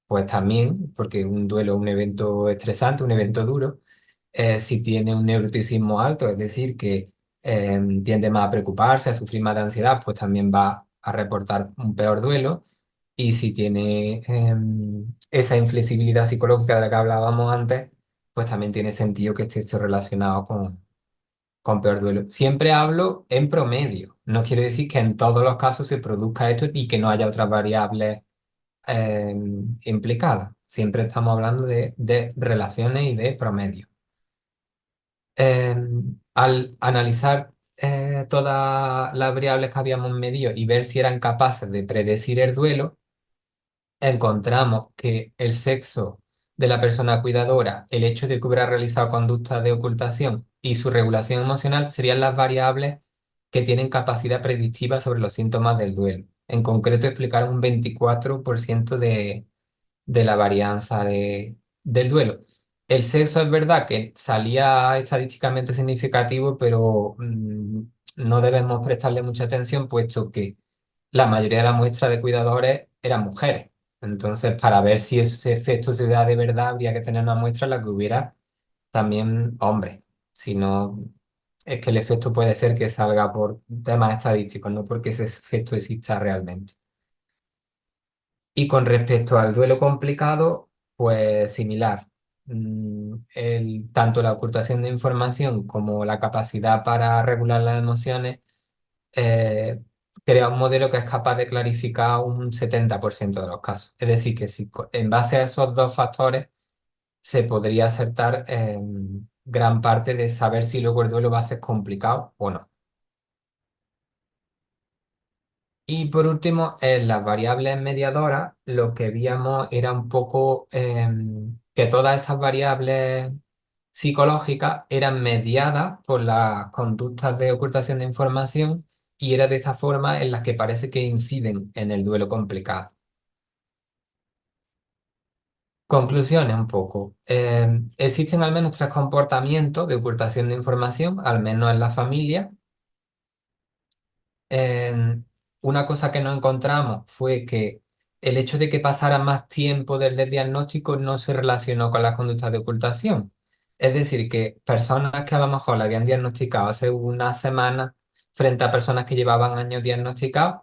pues también, porque un duelo es un evento estresante, un evento duro. Si tiene un neuroticismo alto, es decir, que tiende más a preocuparse, a sufrir más de ansiedad, pues también va a reportar un peor duelo. Y si tiene esa inflexibilidad psicológica de la que hablábamos antes, pues también tiene sentido que esté esto relacionado con peor duelo. Siempre hablo en promedio. No quiere decir que en todos los casos se produzca esto y que no haya otras variables implicadas. Siempre estamos hablando de relaciones y de promedio. Al analizar todas las variables que habíamos medido y ver si eran capaces de predecir el duelo, encontramos que el sexo de la persona cuidadora, el hecho de que hubiera realizado conductas de ocultación y su regulación emocional serían las variables que tienen capacidad predictiva sobre los síntomas del duelo. En concreto, explicaron un 24% de la varianza del duelo. El sexo es verdad que salía estadísticamente significativo, pero no debemos prestarle mucha atención, puesto que la mayoría de la muestra de cuidadores eran mujeres. Entonces, para ver si ese efecto se da de verdad, habría que tener una muestra en la que hubiera también hombres. Si no, es que el efecto puede ser que salga por temas estadísticos, no porque ese efecto exista realmente. Y con respecto al duelo complicado, pues similar. Tanto la ocultación de información como la capacidad para regular las emociones eh, crea un modelo que es capaz de clarificar un 70% de los casos. Es decir, que si en base a esos dos factores se podría acertar gran parte de saber si luego el duelo va a ser complicado o no. Y por último, en las variables mediadoras, lo que víamos era un poco que todas esas variables psicológicas eran mediadas por las conductas de ocultación de información y era de esta forma en la que parece que inciden en el duelo complicado. Conclusiones un poco. Existen al menos tres comportamientos de ocultación de información, al menos en la familia. Eh, una cosa que no encontramos fue que el hecho de que pasara más tiempo desde el diagnóstico no se relacionó con las conductas de ocultación. Es decir, que personas que a lo mejor la habían diagnosticado hace una semana frente a personas que llevaban años diagnosticados,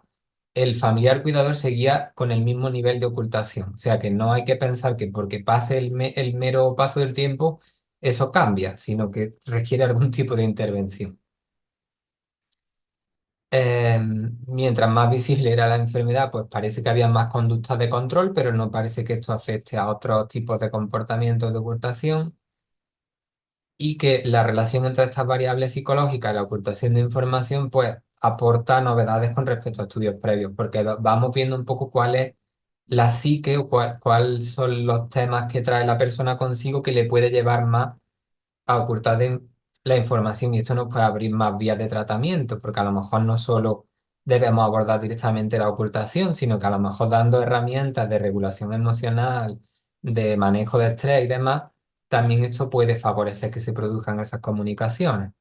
el familiar cuidador seguía con el mismo nivel de ocultación. O sea que no hay que pensar que porque pase el mero paso del tiempo, eso cambia, sino que requiere algún tipo de intervención. Mientras más visible era la enfermedad, pues parece que había más conductas de control, pero no parece que esto afecte a otros tipos de comportamientos de ocultación y que la relación entre estas variables psicológicas y la ocultación de información, pues aporta novedades con respecto a estudios previos, porque vamos viendo un poco cuál es la psique o cuáles son los temas que trae la persona consigo que le puede llevar más a ocultar la información y esto nos puede abrir más vías de tratamiento, porque a lo mejor no solo debemos abordar directamente la ocultación, sino que a lo mejor dando herramientas de regulación emocional, de manejo de estrés y demás, también esto puede favorecer que se produzcan esas comunicaciones.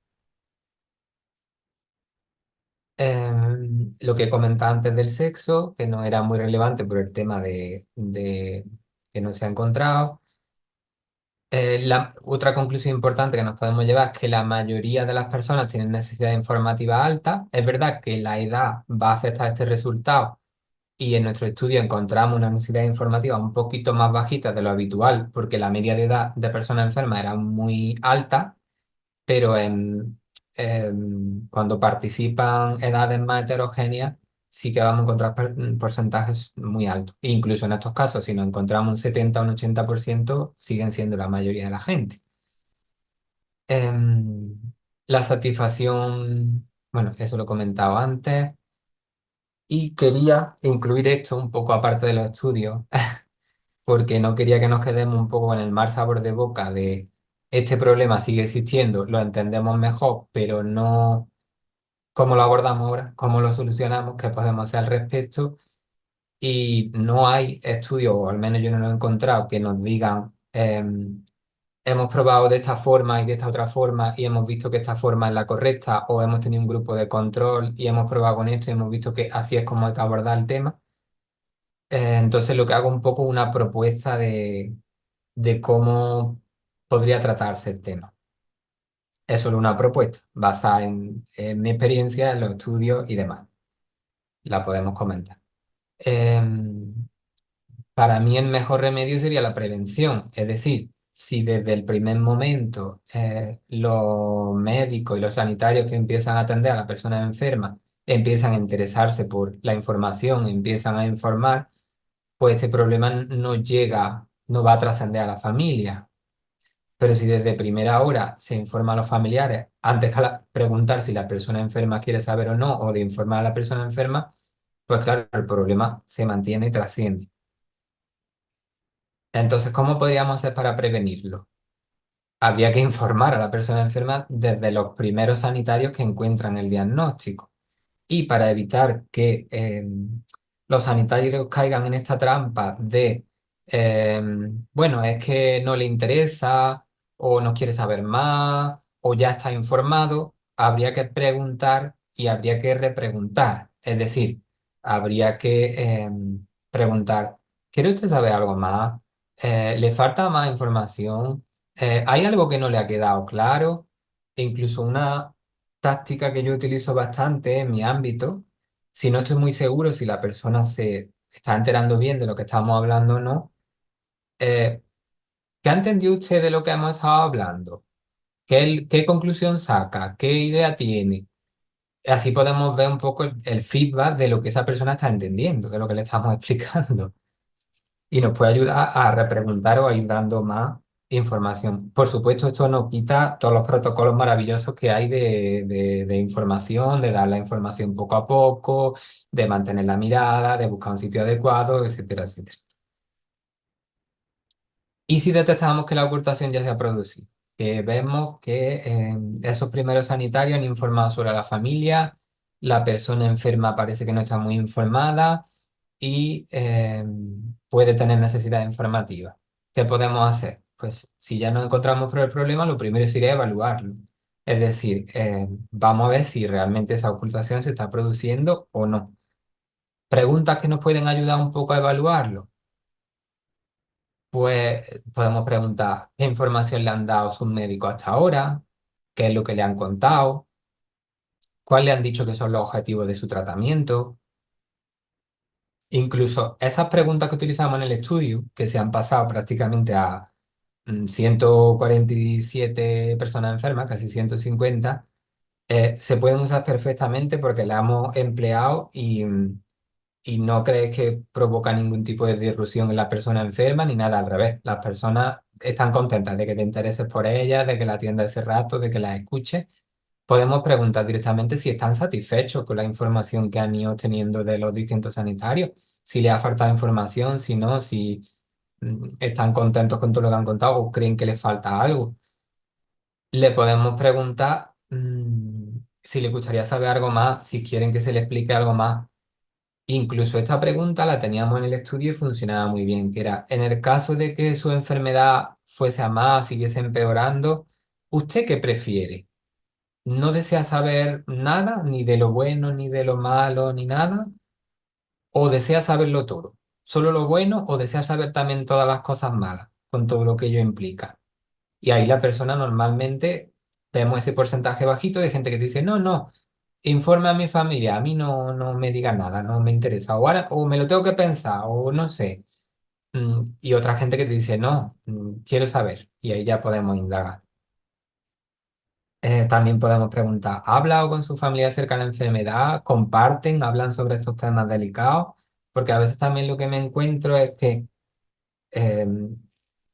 Lo que comentaba antes del sexo, que no era muy relevante por el tema de que no se ha encontrado. La otra conclusión importante que nos podemos llevar es que la mayoría de las personas tienen necesidad informativa alta. Es verdad que la edad va a afectar este resultado y en nuestro estudio encontramos una necesidad informativa un poquito más bajita de lo habitual porque la media de edad de personas enfermas era muy alta, pero cuando participan edades más heterogéneas, sí que vamos a encontrar porcentajes muy altos. E incluso en estos casos, si nos encontramos un 70 o un 80%, siguen siendo la mayoría de la gente. Em, la satisfacción, bueno, eso lo he comentado antes, y quería incluir esto un poco aparte de los estudios, porque no quería que nos quedemos un poco en el mal sabor de boca de este problema sigue existiendo, lo entendemos mejor, pero no cómo lo abordamos ahora, cómo lo solucionamos, qué podemos hacer al respecto. Y no hay estudios, o al menos yo no lo he encontrado, que nos digan, hemos probado de esta forma y de esta otra forma y hemos visto que esta forma es la correcta, o hemos tenido un grupo de control y hemos probado con esto y hemos visto que así es como hay que abordar el tema. Entonces lo que hago es un poco una propuesta de cómo podría tratarse el tema. Es solo una propuesta basada en mi experiencia, en los estudios y demás. La podemos comentar. Em, para mí el mejor remedio sería la prevención, es decir, si desde el primer momento los médicos y los sanitarios que empiezan a atender a la persona enferma empiezan a interesarse por la información, empiezan a informar, pues este problema no llega, no va a trascender a la familia. Pero si desde primera hora se informa a los familiares, antes que preguntar si la persona enferma quiere saber o no, o de informar a la persona enferma, pues claro, el problema se mantiene y trasciende. Entonces, ¿cómo podríamos hacer para prevenirlo? Habría que informar a la persona enferma desde los primeros sanitarios que encuentran el diagnóstico. Y para evitar que los sanitarios caigan en esta trampa de, bueno, es que no le interesa o no quiere saber más o ya está informado, habría que preguntar y habría que repreguntar. Es decir, habría que preguntar, ¿quiere usted saber algo más? ¿Le falta más información? ¿Hay algo que no le ha quedado claro? E incluso una táctica que yo utilizo bastante en mi ámbito, si no estoy muy seguro si la persona se está enterando bien de lo que estamos hablando o no, eh, ¿qué ha entendido usted de lo que hemos estado hablando? ¿Qué conclusión saca? ¿Qué idea tiene? Así podemos ver un poco el feedback de lo que esa persona está entendiendo, de lo que le estamos explicando y nos puede ayudar a repreguntar o a ir dando más información. Por supuesto, esto no quita todos los protocolos maravillosos que hay de información, de dar la información poco a poco, de mantener la mirada, de buscar un sitio adecuado, etcétera, etcétera. Y si detectamos que la ocultación ya se ha producido, que vemos que esos primeros sanitarios han informado sobre la familia, la persona enferma parece que no está muy informada y puede tener necesidad informativa. ¿Qué podemos hacer? Pues si ya nos encontramos por el problema, lo primero sería evaluarlo. Es decir, vamos a ver si realmente esa ocultación se está produciendo o no. Preguntas que nos pueden ayudar un poco a evaluarlo. Pues podemos preguntar qué información le han dado sus médicos hasta ahora, qué es lo que le han contado, cuál le han dicho que son los objetivos de su tratamiento. Incluso esas preguntas que utilizamos en el estudio, que se han pasado prácticamente a 147 personas enfermas, casi 150, se pueden usar perfectamente porque las hemos empleado y no crees que provoca ningún tipo de disrupción en la persona enferma ni nada al revés. Las personas están contentas de que te intereses por ellas, de que la atiendas ese rato, de que las escuches. Podemos preguntar directamente si están satisfechos con la información que han ido obteniendo de los distintos sanitarios, si les ha faltado información, si no, si están contentos con todo lo que han contado o creen que les falta algo. Le podemos preguntar si les gustaría saber algo más, si quieren que se les explique algo más. Incluso esta pregunta la teníamos en el estudio y funcionaba muy bien, que era, en el caso de que su enfermedad fuese a más, siguiese empeorando, ¿usted qué prefiere? ¿No desea saber nada, ni de lo bueno, ni de lo malo, ni nada? ¿O desea saberlo todo? ¿Solo lo bueno o desea saber también todas las cosas malas, con todo lo que ello implica? Y ahí la persona normalmente, vemos ese porcentaje bajito de gente que dice, no, no, informe a mi familia, a mí no, no me diga nada, no me interesa, o, ahora, o me lo tengo que pensar, o no sé. Y otra gente que te dice, no, quiero saber, y ahí ya podemos indagar. También podemos preguntar, ¿ha hablado con su familia acerca de la enfermedad? ¿Comparten? ¿Hablan sobre estos temas delicados? Porque a veces también lo que me encuentro es que eh,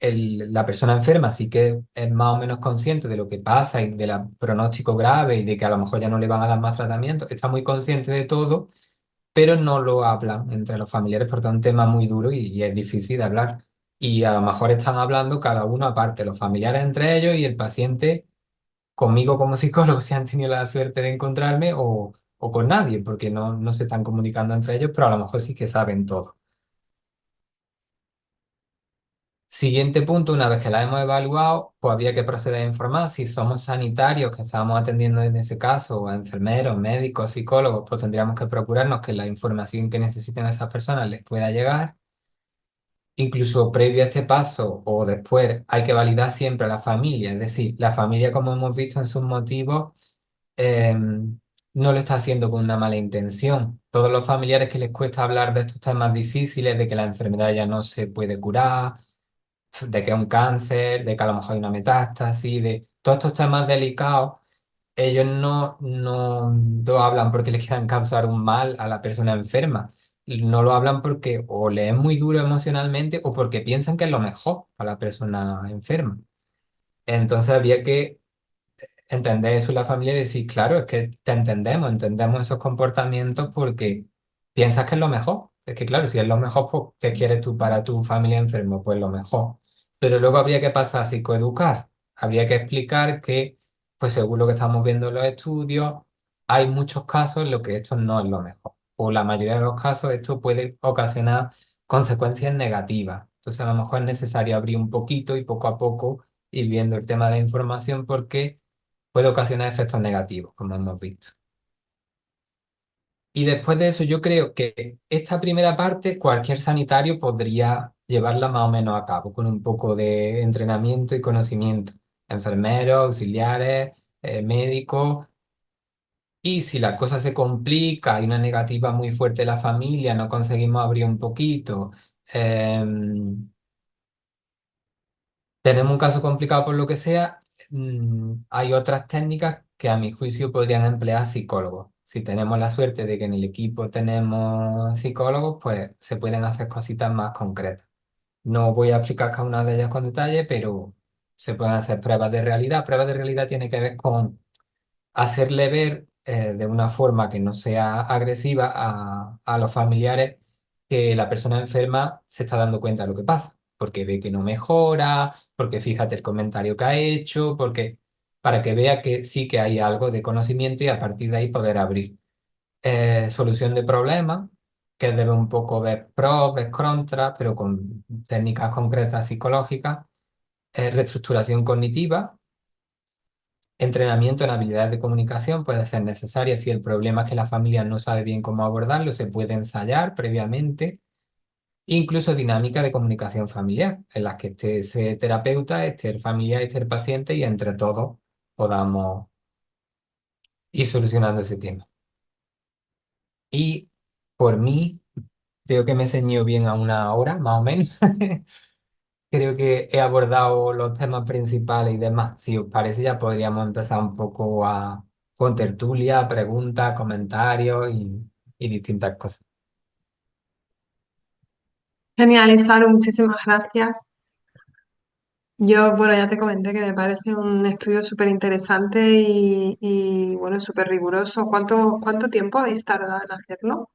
la persona enferma sí que es más o menos consciente de lo que pasa y del pronóstico grave y de que a lo mejor ya no le van a dar más tratamiento, está muy consciente de todo, pero no lo hablan entre los familiares porque es un tema muy duro y es difícil de hablar. Y a lo mejor están hablando cada uno aparte, los familiares entre ellos y el paciente conmigo como psicólogo si han tenido la suerte de encontrarme o con nadie, porque no, no se están comunicando entre ellos, pero a lo mejor sí que saben todo. Siguiente punto, una vez que la hemos evaluado, pues habría que proceder a informar si somos sanitarios que estábamos atendiendo en ese caso, o a enfermeros, médicos, psicólogos, pues tendríamos que procurarnos que la información que necesiten esas personas les pueda llegar. Incluso previo a este paso o después hay que validar siempre a la familia, es decir, la familia, como hemos visto en sus motivos, no lo está haciendo con una mala intención. Todos los familiares que les cuesta hablar de estos temas difíciles, de que la enfermedad ya no se puede curar, de que es un cáncer, de que a lo mejor hay una metástasis, de todos estos temas delicados, ellos no lo hablan porque les quieran causar un mal a la persona enferma. No lo hablan porque o le es muy duro emocionalmente o porque piensan que es lo mejor para la persona enferma. Entonces había que entender eso en la familia y decir, claro, es que te entendemos, entendemos esos comportamientos porque piensas que es lo mejor. Es que claro, si es lo mejor, pues, ¿qué quieres tú para tu familia enferma? Pues lo mejor. Pero luego habría que pasar a psicoeducar. Habría que explicar que, pues según lo que estamos viendo en los estudios, hay muchos casos en los que esto no es lo mejor. O la mayoría de los casos esto puede ocasionar consecuencias negativas. Entonces a lo mejor es necesario abrir un poquito y poco a poco ir viendo el tema de la información porque puede ocasionar efectos negativos, como hemos visto. Y después de eso, yo creo que esta primera parte cualquier sanitario podría llevarla más o menos a cabo, con un poco de entrenamiento y conocimiento. Enfermeros, auxiliares, médicos. Y si la cosa se complica, hay una negativa muy fuerte de la familia, no conseguimos abrir un poquito, tenemos un caso complicado por lo que sea, hay otras técnicas que a mi juicio podrían emplear psicólogos. Si tenemos la suerte de que en el equipo tenemos psicólogos, pues se pueden hacer cositas más concretas. No voy a explicar cada una de ellas con detalle, pero se pueden hacer pruebas de realidad. Pruebas de realidad tiene que ver con hacerle ver de una forma que no sea agresiva a los familiares que la persona enferma se está dando cuenta de lo que pasa, porque ve que no mejora, porque fíjate el comentario que ha hecho, porque para que vea que sí que hay algo de conocimiento y a partir de ahí poder abrir. solución de problemas, que debe un poco ver pros, ver contras, pero con técnicas concretas psicológicas, reestructuración cognitiva, entrenamiento en habilidades de comunicación puede ser necesaria si el problema es que la familia no sabe bien cómo abordarlo, se puede ensayar previamente. Incluso dinámica de comunicación familiar, en las que esté ese terapeuta, esté el familiar, esté el paciente y entre todos podamos ir solucionando ese tema. Y por mí, creo que me he ceñido bien a una hora, más o menos. Creo que he abordado los temas principales y demás. Si os parece, ya podríamos empezar un poco con tertulia, preguntas, comentarios y distintas cosas. Genial, Isaru, muchísimas gracias. Yo, bueno, ya te comenté que me parece un estudio súper interesante y, bueno, súper riguroso. ¿Cuánto tiempo habéis tardado en hacerlo?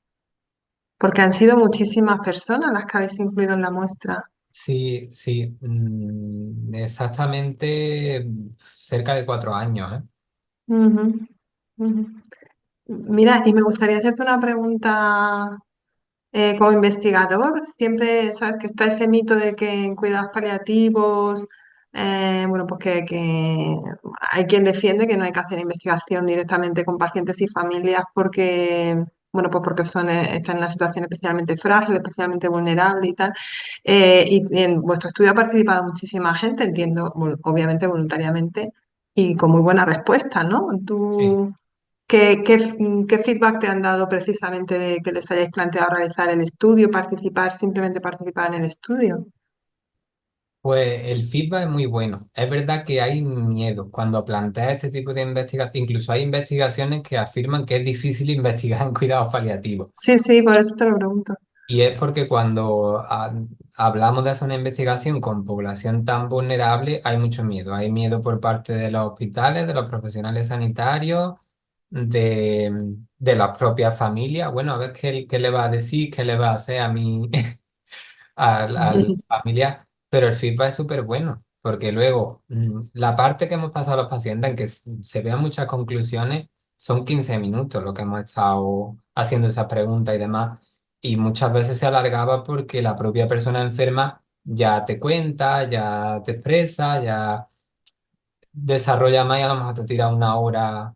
Porque han sido muchísimas personas las que habéis incluido en la muestra. Sí, sí, exactamente cerca de 4 años, ¿eh? Ujú, ujú. Mira, y me gustaría hacerte una pregunta como investigador. Siempre sabes que está ese mito de que en cuidados paliativos, bueno, pues que hay quien defiende que no hay que hacer investigación directamente con pacientes y familias porque, bueno, pues porque están en una situación especialmente frágil, especialmente vulnerable y tal. Y en vuestro estudio ha participado muchísima gente, entiendo, bueno, obviamente voluntariamente y con muy buena respuesta, ¿no? Sí. ¿Qué feedback te han dado precisamente de que les hayáis planteado realizar el estudio, participar, simplemente participar en el estudio? Pues el feedback es muy bueno. Es verdad que hay miedo cuando planteas este tipo de investigación. Incluso hay investigaciones que afirman que es difícil investigar en cuidados paliativos. Sí, sí, por eso te lo pregunto. Y es porque cuando hablamos de hacer una investigación con población tan vulnerable, hay mucho miedo. Hay miedo por parte de los hospitales, de los profesionales sanitarios, de las propias familias. Bueno, a ver qué le va a decir, qué le va a hacer a mí. A la familia, pero el feedback es súper bueno, porque luego la parte que hemos pasado a los pacientes, en que se vean muchas conclusiones, son 15 minutos lo que hemos estado haciendo esas preguntas y demás, y muchas veces se alargaba porque la propia persona enferma ya te cuenta, ya te expresa, ya desarrolla más y a lo mejor te tira una hora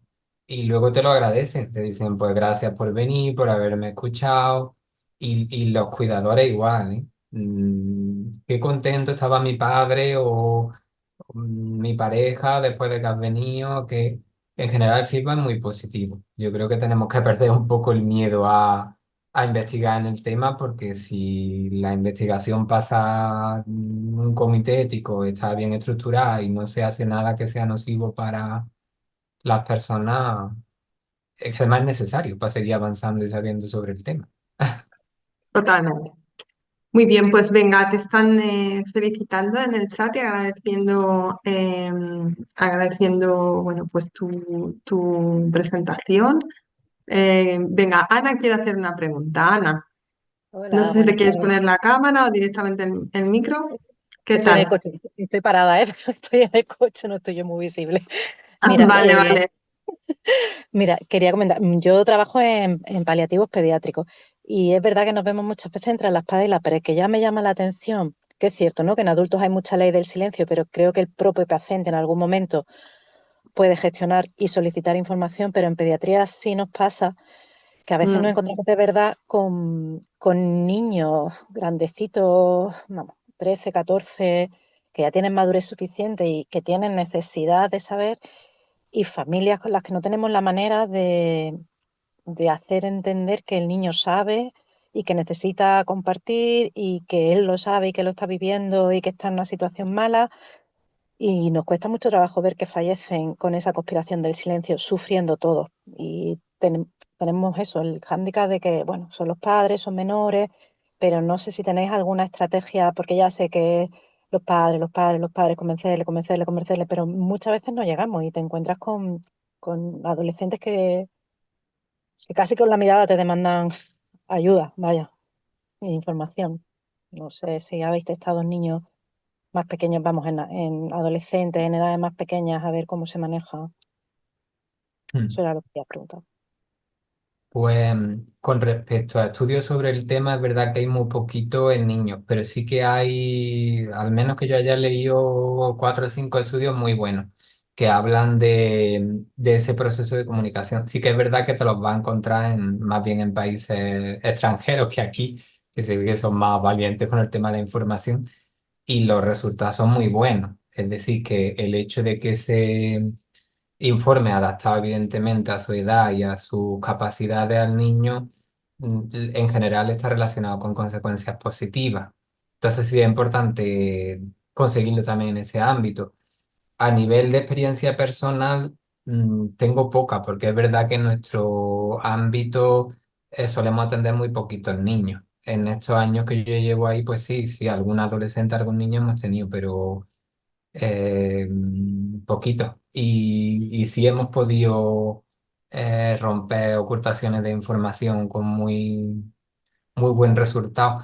y luego te lo agradecen. Te dicen, pues gracias por venir, por haberme escuchado. Y los cuidadores igual, ¿eh? Qué contento estaba mi padre o mi pareja después de que has venido, que en general el feedback es muy positivo. Yo creo que tenemos que perder un poco el miedo a investigar en el tema, porque si la investigación pasa un comité ético, está bien estructurada y no se hace nada que sea nocivo para las personas, es más necesario para seguir avanzando y sabiendo sobre el tema. Totalmente. Muy bien, pues venga, te están felicitando en el chat y agradeciendo, bueno, pues tu presentación. Venga, Ana quiere hacer una pregunta. Ana, no Hola, sé si te buenas quieres tardes. poner la cámara o directamente el micro. ¿Qué Estoy en el tal? coche, estoy parada, ¿eh? Estoy en el coche, no estoy yo muy visible. Ah, Mira, vale, vale. mira, quería comentar, yo trabajo en paliativos pediátricos y es verdad que nos vemos muchas veces entre la espada y la pared, que ya me llama la atención, que es cierto, ¿no? Que en adultos hay mucha ley del silencio, pero creo que el propio paciente en algún momento puede gestionar y solicitar información, pero en pediatría sí nos pasa que a veces nos Mm. encontramos de verdad con niños grandecitos, vamos, 13, 14, que ya tienen madurez suficiente y que tienen necesidad de saber, y familias con las que no tenemos la manera de hacer entender que el niño sabe y que necesita compartir y que él lo sabe y que lo está viviendo y que está en una situación mala. Y nos cuesta mucho trabajo ver que fallecen con esa conspiración del silencio, sufriendo todos. Y tenemos eso, el hándicap de que, bueno, son los padres, son menores, pero no sé si tenéis alguna estrategia, porque ya sé que los padres, convencerle, convencerle, convencerle, pero muchas veces no llegamos y te encuentras con adolescentes que casi con la mirada te demandan ayuda, vaya, e información. No sé si habéis testado en niños más pequeños, vamos, en adolescentes, en edades más pequeñas, a ver cómo se maneja. Mm. Eso era lo que quería preguntar. Pues con respecto a estudios sobre el tema, es verdad que hay muy poquito en niños, pero sí que hay, al menos que yo haya leído 4 o 5 estudios muy buenos que hablan de ese proceso de comunicación. Sí que es verdad que te los vas a encontrar más bien en países extranjeros que aquí, que se ve que son más valientes con el tema de la información y los resultados son muy buenos. Es decir, que el hecho de que se informe adaptado evidentemente a su edad y a sus capacidades al niño, en general está relacionado con consecuencias positivas. Entonces sí es importante conseguirlo también en ese ámbito. A nivel de experiencia personal, tengo poca, porque es verdad que en nuestro ámbito solemos atender muy poquitos niños. En estos años que yo llevo ahí, pues sí, sí, algún adolescente, algún niño hemos tenido, pero poquito. Y sí hemos podido romper ocultaciones de información con muy buen resultado.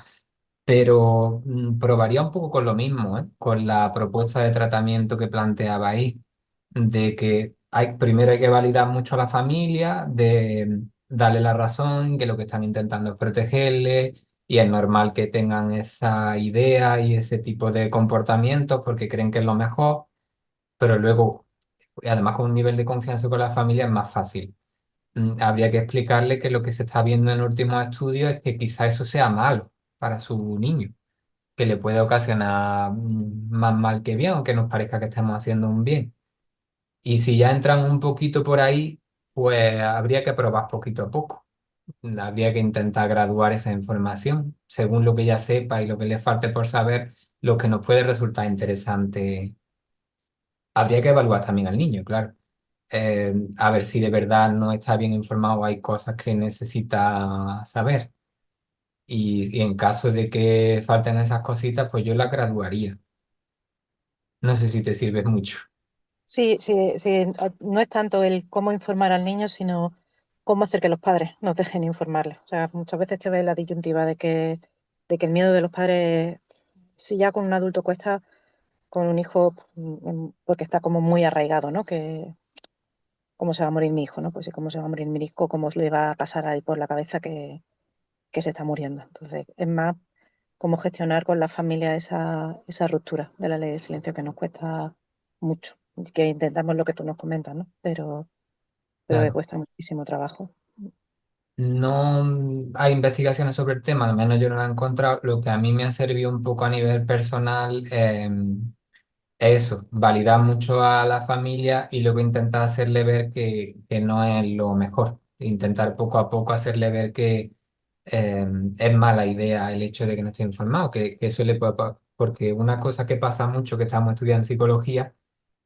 Pero probaría un poco con lo mismo, ¿eh? Con la propuesta de tratamiento que planteaba ahí, de que primero hay que validar mucho a la familia, de darle la razón, que lo que están intentando es protegerle, y es normal que tengan esa idea y ese tipo de comportamientos porque creen que es lo mejor, pero luego, además con un nivel de confianza con la familia es más fácil. Habría que explicarle que lo que se está viendo en últimos estudios es que quizá eso sea malo para su niño, que le puede ocasionar más mal que bien, aunque nos parezca que estemos haciendo un bien. Y si ya entran un poquito por ahí, pues habría que probar poquito a poco. Habría que intentar graduar esa información según lo que ya sepa y lo que le falte por saber, lo que nos puede resultar interesante. Habría que evaluar también al niño, claro. A ver si de verdad no está bien informado, hay cosas que necesita saber. Y en caso de que falten esas cositas, pues yo la graduaría. No sé si te sirve mucho. Sí, sí, sí, no es tanto el cómo informar al niño, sino cómo hacer que los padres nos dejen informarles. O sea, muchas veces te ves la disyuntiva de que el miedo de los padres, si ya con un adulto cuesta, con un hijo, porque está como muy arraigado, ¿no? Que cómo se va a morir mi hijo, ¿no? Pues sí, cómo se va a morir mi hijo, cómo le va a pasar ahí por la cabeza que se está muriendo. Entonces, es más cómo gestionar con la familia esa ruptura de la ley de silencio que nos cuesta mucho, que intentamos lo que tú nos comentas, ¿no? Pero que Claro. cuesta muchísimo trabajo. No hay investigaciones sobre el tema, al menos yo no la he encontrado. Lo que a mí me ha servido un poco a nivel personal, es eso, validar mucho a la familia y luego intentar hacerle ver que no es lo mejor. Intentar poco a poco hacerle ver que es mala idea el hecho de que no esté informado, que eso le puede porque una cosa que pasa mucho que estamos estudiando psicología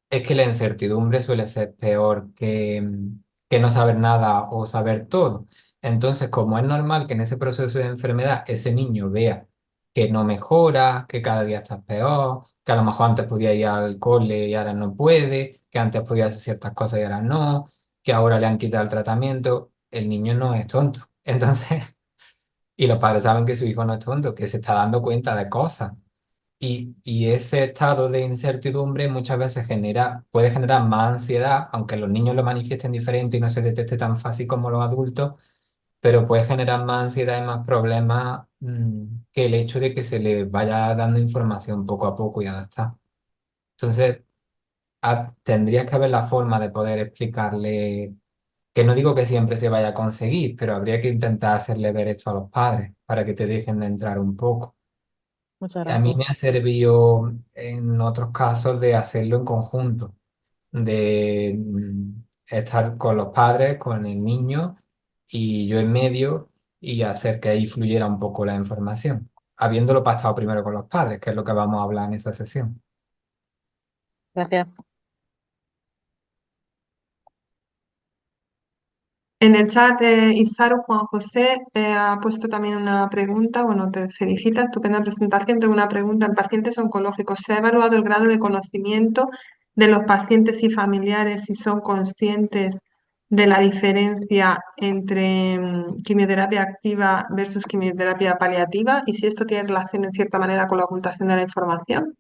es que la incertidumbre suele ser peor que no saber nada o saber todo. Entonces, como es normal que en ese proceso de enfermedad ese niño vea que no mejora, que cada día estás peor, que a lo mejor antes podía ir al cole y ahora no puede, que antes podía hacer ciertas cosas y ahora no, que ahora le han quitado el tratamiento, el niño no es tonto. Entonces, y los padres saben que su hijo no es tonto, que se está dando cuenta de cosas. Y ese estado de incertidumbre muchas veces puede generar más ansiedad, aunque los niños lo manifiesten diferente y no se detecte tan fácil como los adultos, pero puede generar más ansiedad y más problemas, que el hecho de que se le vaya dando información poco a poco y adaptar. Entonces, tendrías que haber la forma de poder explicarle, que no digo que siempre se vaya a conseguir, pero habría que intentar hacerle ver esto a los padres para que te dejen de entrar un poco. Muchas A mí gracias. me ha servido en otros casos de hacerlo en conjunto, de estar con los padres, con el niño y yo en medio y hacer que ahí fluyera un poco la información, habiéndolo pactado primero con los padres, que es lo que vamos a hablar en esa sesión. Gracias. En el chat, Isaru Juan José ha puesto también una pregunta. Bueno, te felicita, estupenda presentación. Tengo una pregunta. En pacientes oncológicos, ¿se ha evaluado el grado de conocimiento de los pacientes y familiares si son conscientes de la diferencia entre quimioterapia activa versus quimioterapia paliativa y si esto tiene relación en cierta manera con la ocultación de la información?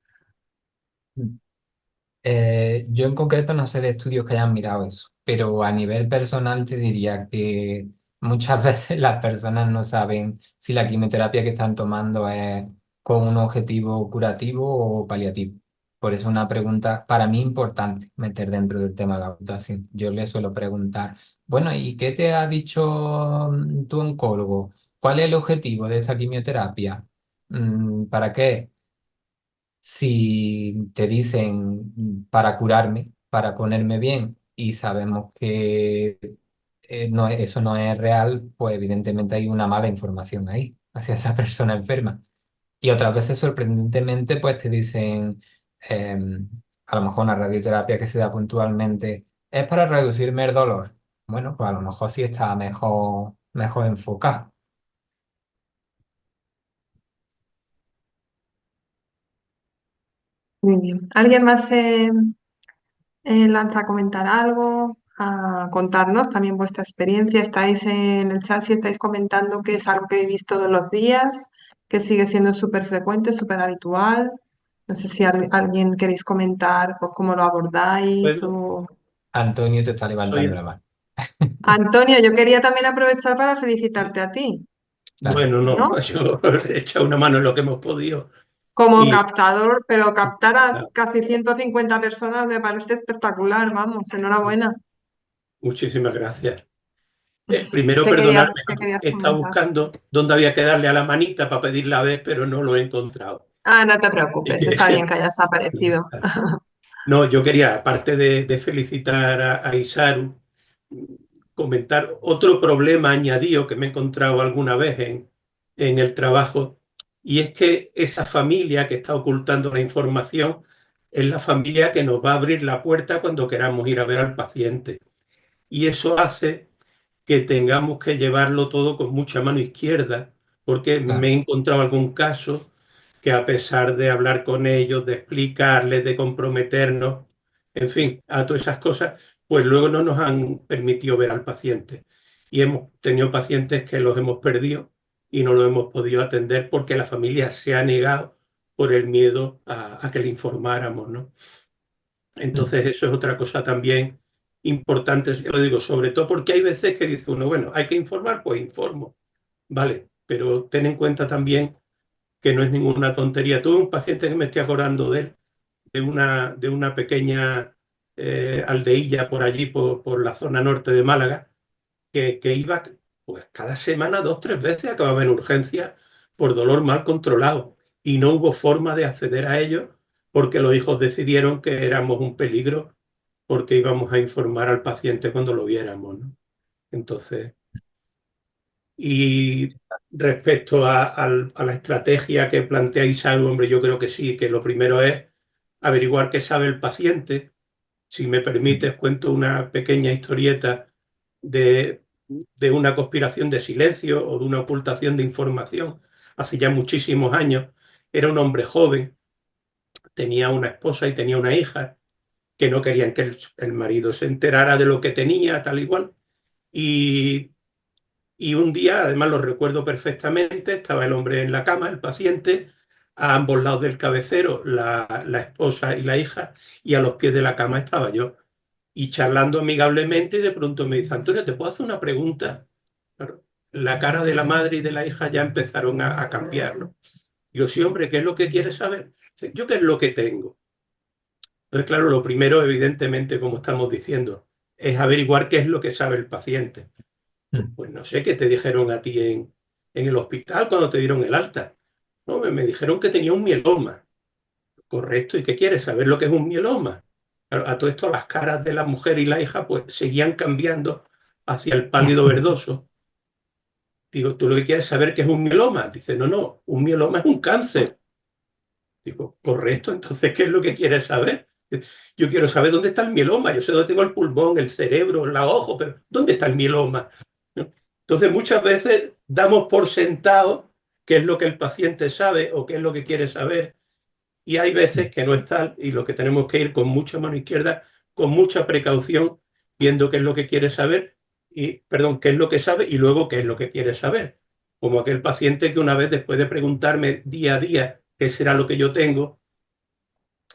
Yo en concreto no sé de estudios que hayan mirado eso, pero a nivel personal te diría que muchas veces las personas no saben si la quimioterapia que están tomando es con un objetivo curativo o paliativo. Por eso una pregunta para mí importante meter dentro del tema de la votación. Yo le suelo preguntar, bueno, ¿y qué te ha dicho tu oncólogo? ¿Cuál es el objetivo de esta quimioterapia? ¿Para qué? Si te dicen para curarme, para ponerme bien y sabemos que eso no es real, pues evidentemente hay una mala información ahí hacia esa persona enferma. Y otras veces, sorprendentemente, pues te dicen, a lo mejor una radioterapia que se da puntualmente es para reducirme el dolor. Bueno, pues a lo mejor sí está mejor enfocado. Muy bien. ¿Alguien más se lanza a comentar algo? A contarnos también vuestra experiencia. Estáis en el chat si estáis comentando que es algo que vivís todos los días, que sigue siendo súper frecuente, súper habitual. No sé si alguien queréis comentar o cómo lo abordáis Bueno, o... Antonio te está levantando la soy, mano. Antonio, yo quería también aprovechar para felicitarte a ti, Claro. bueno, ¿no? no, yo he echado una mano en lo que hemos podido Como y captador, pero captar a nada, casi 150 personas me parece espectacular, vamos, enhorabuena. muchísimas gracias. Primero, Qué perdonadme, querías he estado comentar? buscando dónde había que darle a la manita para pedir la vez, pero no lo he encontrado. Ah, no te Y preocupes, está bien que- que hayas aparecido. No, yo quería, aparte de felicitar a Isaru, comentar otro problema añadido que me he encontrado alguna vez en el trabajo, y es que esa familia que está ocultando la información es la familia que nos va a abrir la puerta cuando queramos ir a ver al paciente. Y eso hace que tengamos que llevarlo todo con mucha mano izquierda, porque me Claro. he encontrado algún caso que a pesar de hablar con ellos, de explicarles, de comprometernos, en fin, a todas esas cosas, pues luego no nos han permitido ver al paciente. Y hemos tenido pacientes que los hemos perdido y no los hemos podido atender porque la familia se ha negado por el miedo a que le informáramos, ¿no? Mm, Entonces eso es otra cosa también importante, ya lo digo, sobre todo porque hay veces que dice uno, bueno, hay que informar, pues informo, vale, pero ten en cuenta también que no es ninguna tontería. Tuve un paciente que me estoy acordando de él, de una pequeña aldeilla por allí, por la zona norte de Málaga, que iba pues cada semana 2 o 3 veces, acababa en urgencia por dolor mal controlado y no hubo forma de acceder a ello porque los hijos decidieron que éramos un peligro porque íbamos a informar al paciente cuando lo viéramos, ¿no? Entonces, y respecto a la estrategia que plantea Isaac, hombre, yo creo que sí, que lo primero es averiguar qué sabe el paciente. Si me mm, permites, cuento una pequeña historieta de, de una conspiración de silencio o de una ocultación de información. Hace ya muchísimos años, era un hombre joven, tenía una esposa y tenía una hija que no querían que el marido se enterara de lo que tenía, tal igual. Y, y un día, además lo recuerdo perfectamente, estaba el hombre en la cama, el paciente, a ambos lados del cabecero, la esposa y la hija, y a los pies de la cama estaba yo. Y charlando amigablemente, y de pronto me dice, Antonio, ¿te puedo hacer una pregunta? Claro, la cara de la madre y de la hija ya empezaron a cambiar, ¿no? Digo, sí, hombre, ¿qué es lo que quieres saber? Dice, ¿yo qué es lo que tengo? Entonces, claro, lo primero, evidentemente, como estamos diciendo, es averiguar qué es lo que sabe el paciente. mm. Pues no sé qué te dijeron a ti en el hospital cuando te dieron el alta. No, me dijeron que tenía un mieloma. Correcto, ¿y qué quieres? ¿Saber lo que es un mieloma? Claro, a todo esto las caras de la mujer y la hija pues seguían cambiando hacia el pálido verdoso. Digo, ¿tú lo que quieres saber qué es un mieloma? Dice, no, no, un mieloma es un cáncer. Digo, correcto, entonces, ¿qué es lo que quieres saber? Yo quiero saber dónde está el mieloma. Yo sé dónde tengo el pulmón, el cerebro, la ojo, pero ¿dónde está el mieloma? ¿No? Entonces, muchas veces damos por sentado qué es lo que el paciente sabe o qué es lo que quiere saber, y hay veces que no es tal, y lo que tenemos que ir con mucha mano izquierda, con mucha precaución, viendo qué es lo que quiere saber, y, perdón, qué es lo que sabe y luego qué es lo que quiere saber. Como aquel paciente que una vez, después de preguntarme día a día qué será lo que yo tengo,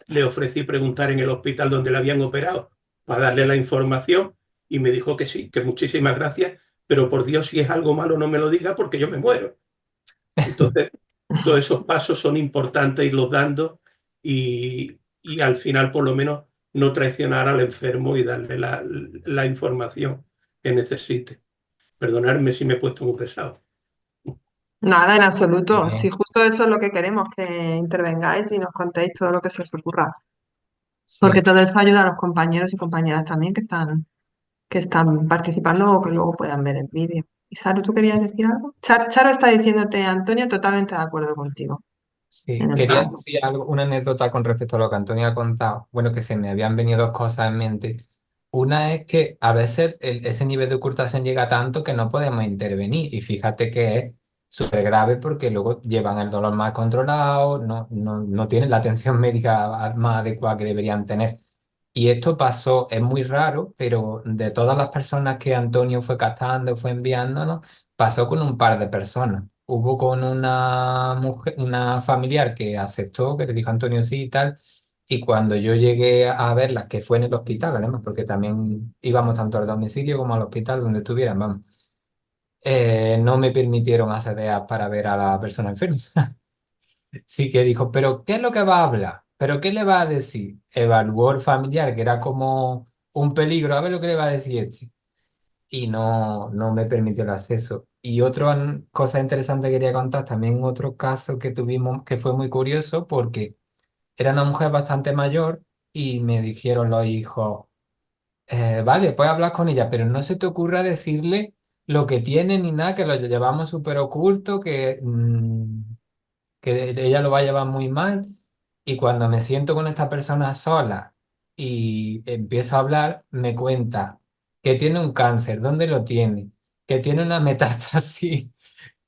le ofrecí preguntar en el hospital donde le habían operado para darle la información y me dijo que sí, que muchísimas gracias, pero por Dios, si es algo malo no me lo diga porque yo me muero. Entonces, todos esos pasos son importantes irlos dando y al final por lo menos no traicionar al enfermo y darle la información que necesite. Perdonadme si me he puesto muy pesado. Nada, en absoluto. Si Bien, justo eso es lo que queremos, que intervengáis y nos contéis todo lo que se os ocurra. Porque sí. todo eso ayuda a los compañeros y compañeras también que están participando o que luego puedan ver el vídeo. Y Saru, ¿tú querías decir algo? Charo está diciéndote, Antonio, totalmente de acuerdo contigo Sí, en el quería chat. decir algo, una anécdota con respecto a lo que Antonio ha contado. Bueno, que se me habían venido dos cosas en mente. Una es que a veces ese nivel de ocultación llega tanto que no podemos intervenir. Y fíjate que es súper grave porque luego llevan el dolor más controlado, no tienen la atención médica más adecuada que deberían tener. Y esto pasó, es muy raro, pero de todas las personas que Antonio fue captando, fue enviándonos, pasó con un par de personas. Hubo con una mujer, una familiar que aceptó, que le dijo a Antonio sí y tal. Y cuando yo llegué a verla, que fue en el hospital, además, porque también íbamos tanto al domicilio como al hospital, donde estuvieran, vamos, no me permitieron acceder para ver a la persona enferma. Sí que dijo, pero ¿qué es lo que va a hablar? ¿Pero qué le va a decir? Evaluó el familiar, que era como un peligro, a ver lo que le va a decir este. Y no me permitió el acceso. Y otra cosa interesante que quería contar, también otro caso que tuvimos que fue muy curioso porque era una mujer bastante mayor y me dijeron los hijos, vale, puedes hablar con ella, pero no se te ocurra decirle lo que tiene ni nada, que lo llevamos súper oculto, que ella lo va a llevar muy mal. Y cuando me siento con esta persona sola y empiezo a hablar, me cuenta que tiene un cáncer, dónde lo tiene, que tiene una metástasis,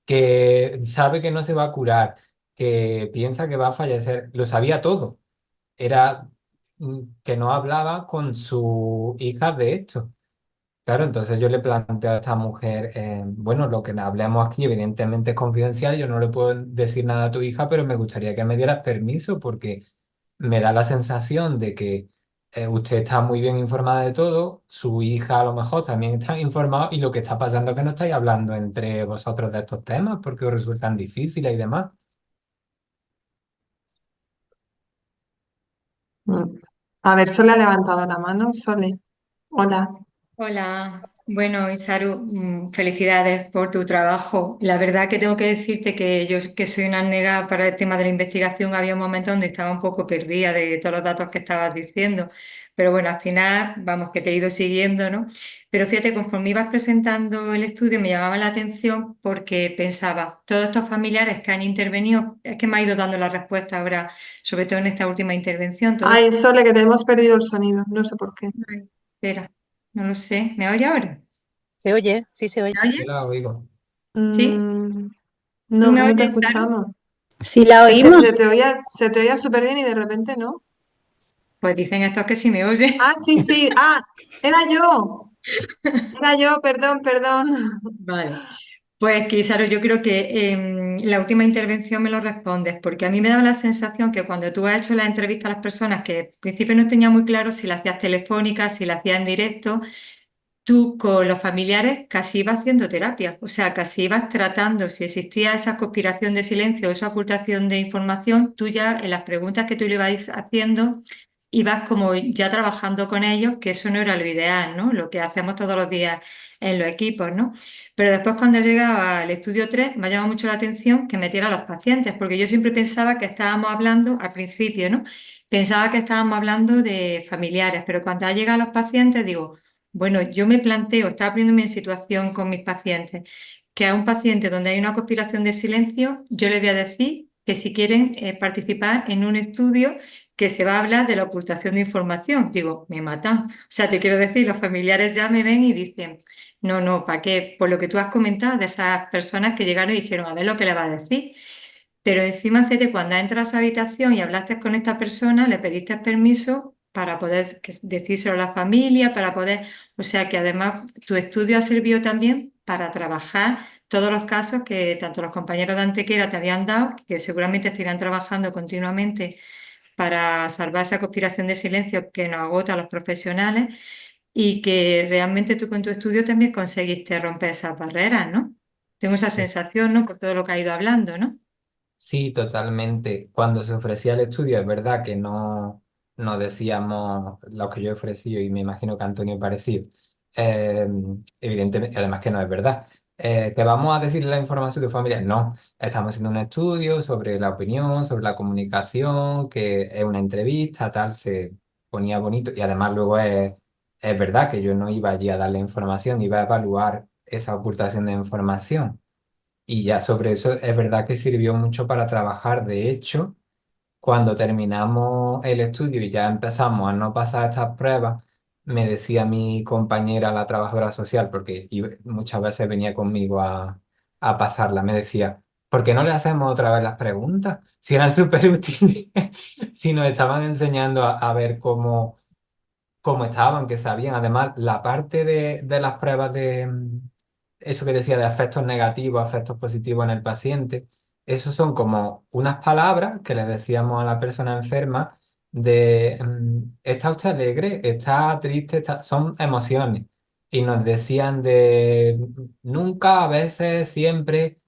que sabe que no se va a curar, que piensa que va a fallecer. Lo sabía todo. Era que no hablaba con su hija de esto. Claro, entonces yo le planteo a esta mujer, bueno, lo que hablemos aquí evidentemente es confidencial, yo no le puedo decir nada a tu hija, pero me gustaría que me dieras permiso porque me da la sensación de que usted está muy bien informada de todo, su hija a lo mejor también está informada y lo que está pasando es que no estáis hablando entre vosotros de estos temas porque os resultan difíciles y demás. Mm. A ver, Sole ha levantado la mano. Sole, hola. Hola, bueno, Isaru, felicidades por tu trabajo. La verdad que tengo que decirte que yo que soy una nega para el tema de la investigación, había un momento donde estaba un poco perdida de todos los datos que estabas diciendo, pero bueno, al final, vamos, que te he ido siguiendo, ¿no? Pero fíjate, conforme ibas presentando el estudio me llamaba la atención porque pensaba, todos estos familiares que han intervenido, es que me ha ido dando la respuesta ahora, sobre todo en esta última intervención, todos... Ay, Sole, que te hemos perdido el sonido. No sé por qué. Ay, espera, no lo sé, ¿me oye ahora? ¿Se oye? Sí, se oye. ¿Me oye? Yo la oigo. ¿Sí? Mm, ¿Tú no, me no te oyes, Saru? escuchamos. Sí, la Es que oímos. se te oía súper bien y de repente no. Pues dicen estos que sí me oyen. Ah, sí, sí. Ah, era yo. Era yo, perdón, perdón. Vale. Pues que, Saru, yo creo que la última intervención me lo respondes, porque a mí me daba la sensación que cuando tú has hecho la entrevista a las personas, que al principio no tenía muy claro si la hacías telefónica, si la hacías en directo, tú con los familiares casi ibas haciendo terapia, o sea, casi ibas tratando, si existía esa conspiración de silencio, esa ocultación de información, tú ya en las preguntas que tú le ibas haciendo, ibas como ya trabajando con ellos, que eso no era lo ideal, ¿no? Lo que hacemos todos los días en los equipos, ¿no? Pero después cuando llegaba al estudio 3 me ha llamado mucho la atención que metiera a los pacientes, porque yo siempre pensaba que estábamos hablando, al principio, ¿no? Pensaba que estábamos hablando de familiares, pero cuando ha llegado a los pacientes digo, bueno, yo me planteo, estaba poniéndome en situación con mis pacientes, que a un paciente donde hay una conspiración de silencio, yo le voy a decir que si quieren participar en un estudio que se va a hablar de la ocultación de información. Digo, me matan. O sea, te quiero decir, los familiares ya me ven y dicen, no, no, ¿para qué? Por lo que tú has comentado de esas personas que llegaron y dijeron, a ver lo que le va a decir. Pero encima, fíjate, cuando entras a esa habitación y hablaste con esta persona, le pediste permiso para poder decírselo a la familia, para poder, o sea que además tu estudio ha servido también para trabajar todos los casos que tanto los compañeros de Antequera te habían dado, que seguramente estarán trabajando continuamente para salvar esa conspiración de silencio que nos agota a los profesionales y que realmente tú con tu estudio también conseguiste romper esas barreras, ¿no? Tengo esa sensación, ¿no? Por todo lo que ha ido hablando, ¿no? Sí, totalmente. Cuando se ofrecía el estudio, es verdad que no decíamos lo que yo he ofrecido y me imagino que Antonio parecido. Eh, Evidentemente, además que no es verdad. Que vamos a decir la información de familia. No, estamos haciendo un estudio sobre la opinión, sobre la comunicación, que es una entrevista, tal, se ponía bonito y además luego es verdad que yo no iba allí a darle información, iba a evaluar esa ocultación de información. Y ya sobre eso es verdad que sirvió mucho para trabajar. De hecho, cuando terminamos el estudio y ya empezamos a no pasar estas pruebas, me decía mi compañera, la trabajadora social, porque muchas veces venía conmigo a pasarla, me decía, ¿por qué no le hacemos otra vez las preguntas? Si eran súper útiles, si nos estaban enseñando a ver cómo estaban, que sabían. Además, la parte de las pruebas de eso que decía de efectos negativos, efectos positivos en el paciente, esos son como unas palabras que le decíamos a la persona enferma de ¿está usted alegre? ¿Está triste? Son emociones. Y nos decían de nunca, a veces, siempre.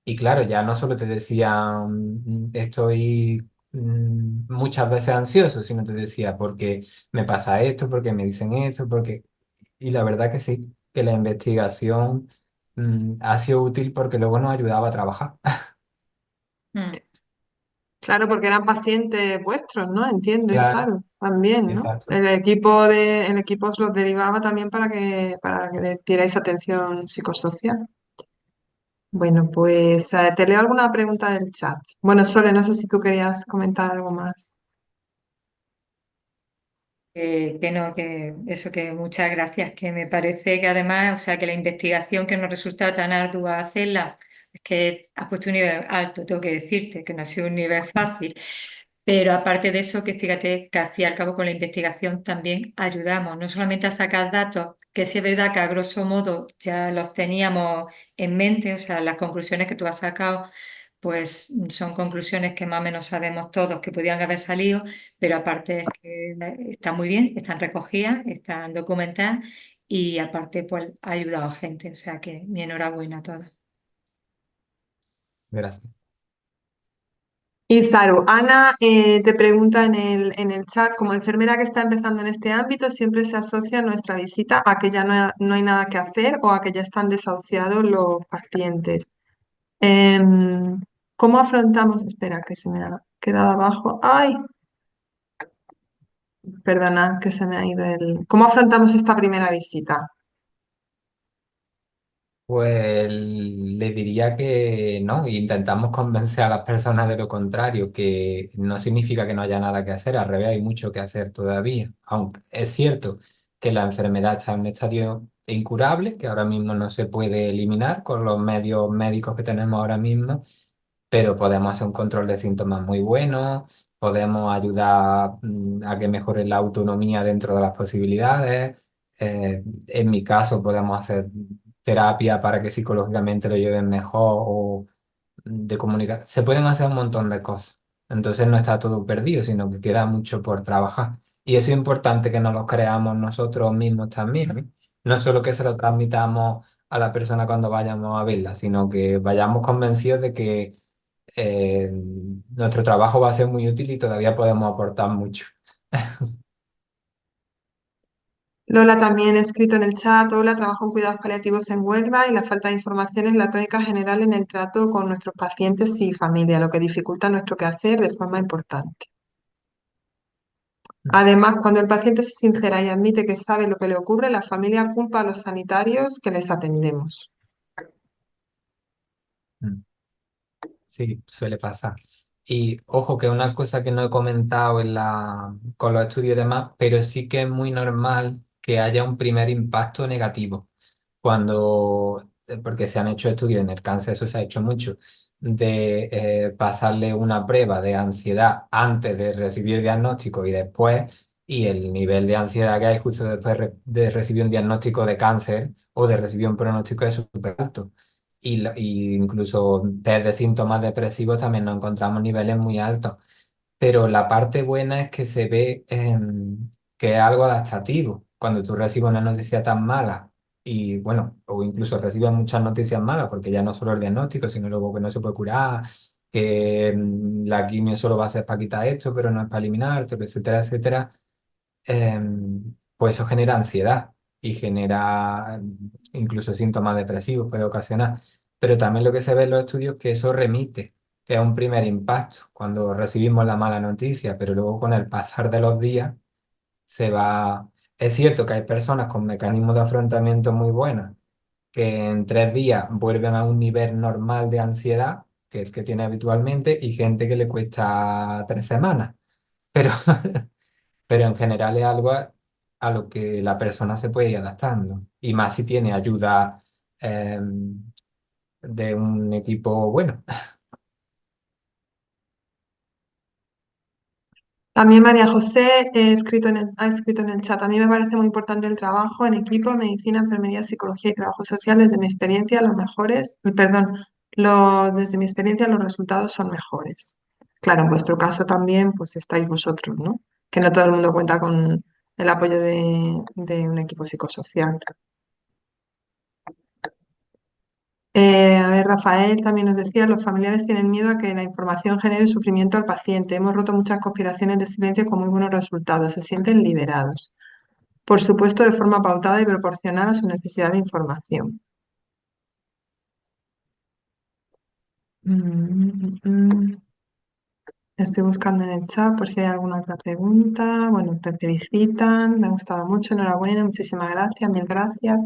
Y claro, ya no solo te decían estoy muchas veces ansioso, sino te decía porque me pasa esto, porque me dicen esto, porque... Y la verdad que sí, que la investigación ha sido útil porque luego nos ayudaba a trabajar. Mm. Claro, porque eran pacientes vuestros, ¿no? Entiendo, Claro, Isaru, también, ¿no? exacto. El equipo os los derivaba también para que le dierais atención psicosocial. Bueno, pues te leo alguna pregunta del chat. Bueno, Sole, no sé si tú querías comentar algo más. Que no, que eso, que muchas gracias, que me parece que además, o sea, que la investigación que nos resulta tan ardua hacerla, es que has puesto un nivel alto, tengo que decirte, que no ha sido un nivel fácil, pero aparte de eso, que fíjate que al fin y al cabo con la investigación también ayudamos, no solamente a sacar datos, que sí es verdad que a grosso modo ya los teníamos en mente, o sea, las conclusiones que tú has sacado pues son conclusiones que más o menos sabemos todos que podían haber salido, pero aparte es que están muy bien, están recogidas, están documentadas y aparte pues ha ayudado a gente, o sea que mi enhorabuena a todos. Gracias. Isaru, Ana te pregunta en el chat, como enfermera que está empezando en este ámbito, siempre se asocia nuestra visita a que ya no hay nada que hacer o a que ya están desahuciados los pacientes. Em, ¿Cómo afrontamos? Espera, que se me ha quedado abajo. Ay, perdona, que se me ha ido el... ¿Cómo afrontamos esta primera visita? Pues le diría que no, intentamos convencer a las personas de lo contrario, que no significa que no haya nada que hacer, al revés, hay mucho que hacer todavía. Aunque es cierto que la enfermedad está en un estadio incurable, que ahora mismo no se puede eliminar con los medios médicos que tenemos ahora mismo, pero podemos hacer un control de síntomas muy bueno, podemos ayudar a que mejore la autonomía dentro de las posibilidades. En mi caso, podemos hacer terapia para que psicológicamente lo lleven mejor o de comunicar. Se pueden hacer un montón de cosas. Entonces no está todo perdido, sino que queda mucho por trabajar. Y eso es importante que nos lo creamos nosotros mismos también, ¿eh? No solo que se lo transmitamos a la persona cuando vayamos a verla, sino que vayamos convencidos de que nuestro trabajo va a ser muy útil y todavía podemos aportar mucho. Lola también ha escrito en el chat, hola, trabajo en cuidados paliativos en Huelva y la falta de información es la tónica general en el trato con nuestros pacientes y familia, lo que dificulta nuestro quehacer de forma importante. Además, cuando el paciente se sincera y admite que sabe lo que le ocurre, la familia culpa a los sanitarios que les atendemos. Mm. Sí, suele pasar. Y ojo que una cosa que no he comentado con los estudios y demás, pero sí que es muy normal que haya un primer impacto negativo. Porque se han hecho estudios en el cáncer, eso se ha hecho mucho, de pasarle una prueba de ansiedad antes de recibir diagnóstico y después, y el nivel de ansiedad que hay justo después de recibir un diagnóstico de cáncer o de recibir un pronóstico es súper alto. Y incluso desde síntomas depresivos también nos encontramos niveles muy altos. Pero la parte buena es que se ve que es algo adaptativo. cuando tú recibes una noticia tan mala y bueno, o incluso recibes muchas noticias malas, porque ya no solo el diagnóstico, sino luego que no se puede curar, que la quimio solo va a ser para quitar esto, pero no es para eliminarte, etcétera, etcétera, pues eso genera ansiedad y genera incluso síntomas depresivos, puede ocasionar. Pero también lo que se ve en los estudios es que eso remite, que es un primer impacto cuando recibimos la mala noticia, pero luego con el pasar de los días se va... Es cierto que hay personas con mecanismos de afrontamiento muy buenos que en 3 días vuelven a un nivel normal de ansiedad, que es el que tiene habitualmente, y gente que le cuesta 3 semanas. Pero, pero en general es algo a lo que la persona se puede ir adaptando. Y más si tiene ayuda de un equipo bueno. También María José ha escrito en el chat. A mí me parece muy importante el trabajo en equipo, medicina, enfermería, psicología y trabajo social. Desde mi experiencia, desde mi experiencia, los resultados son mejores. Claro, en vuestro caso también, pues estáis vosotros, ¿no? Que no todo el mundo cuenta con el apoyo de un equipo psicosocial. A ver, Rafael también nos decía, los familiares tienen miedo a que la información genere sufrimiento al paciente. Hemos roto muchas conspiraciones de silencio con muy buenos resultados. Se sienten liberados. Por supuesto, de forma pautada y proporcional a su necesidad de información. Mm, mm, mm. Estoy buscando en el chat por si hay alguna otra pregunta. Bueno, te felicitan, me ha gustado mucho, enhorabuena, muchísimas gracias, mil gracias.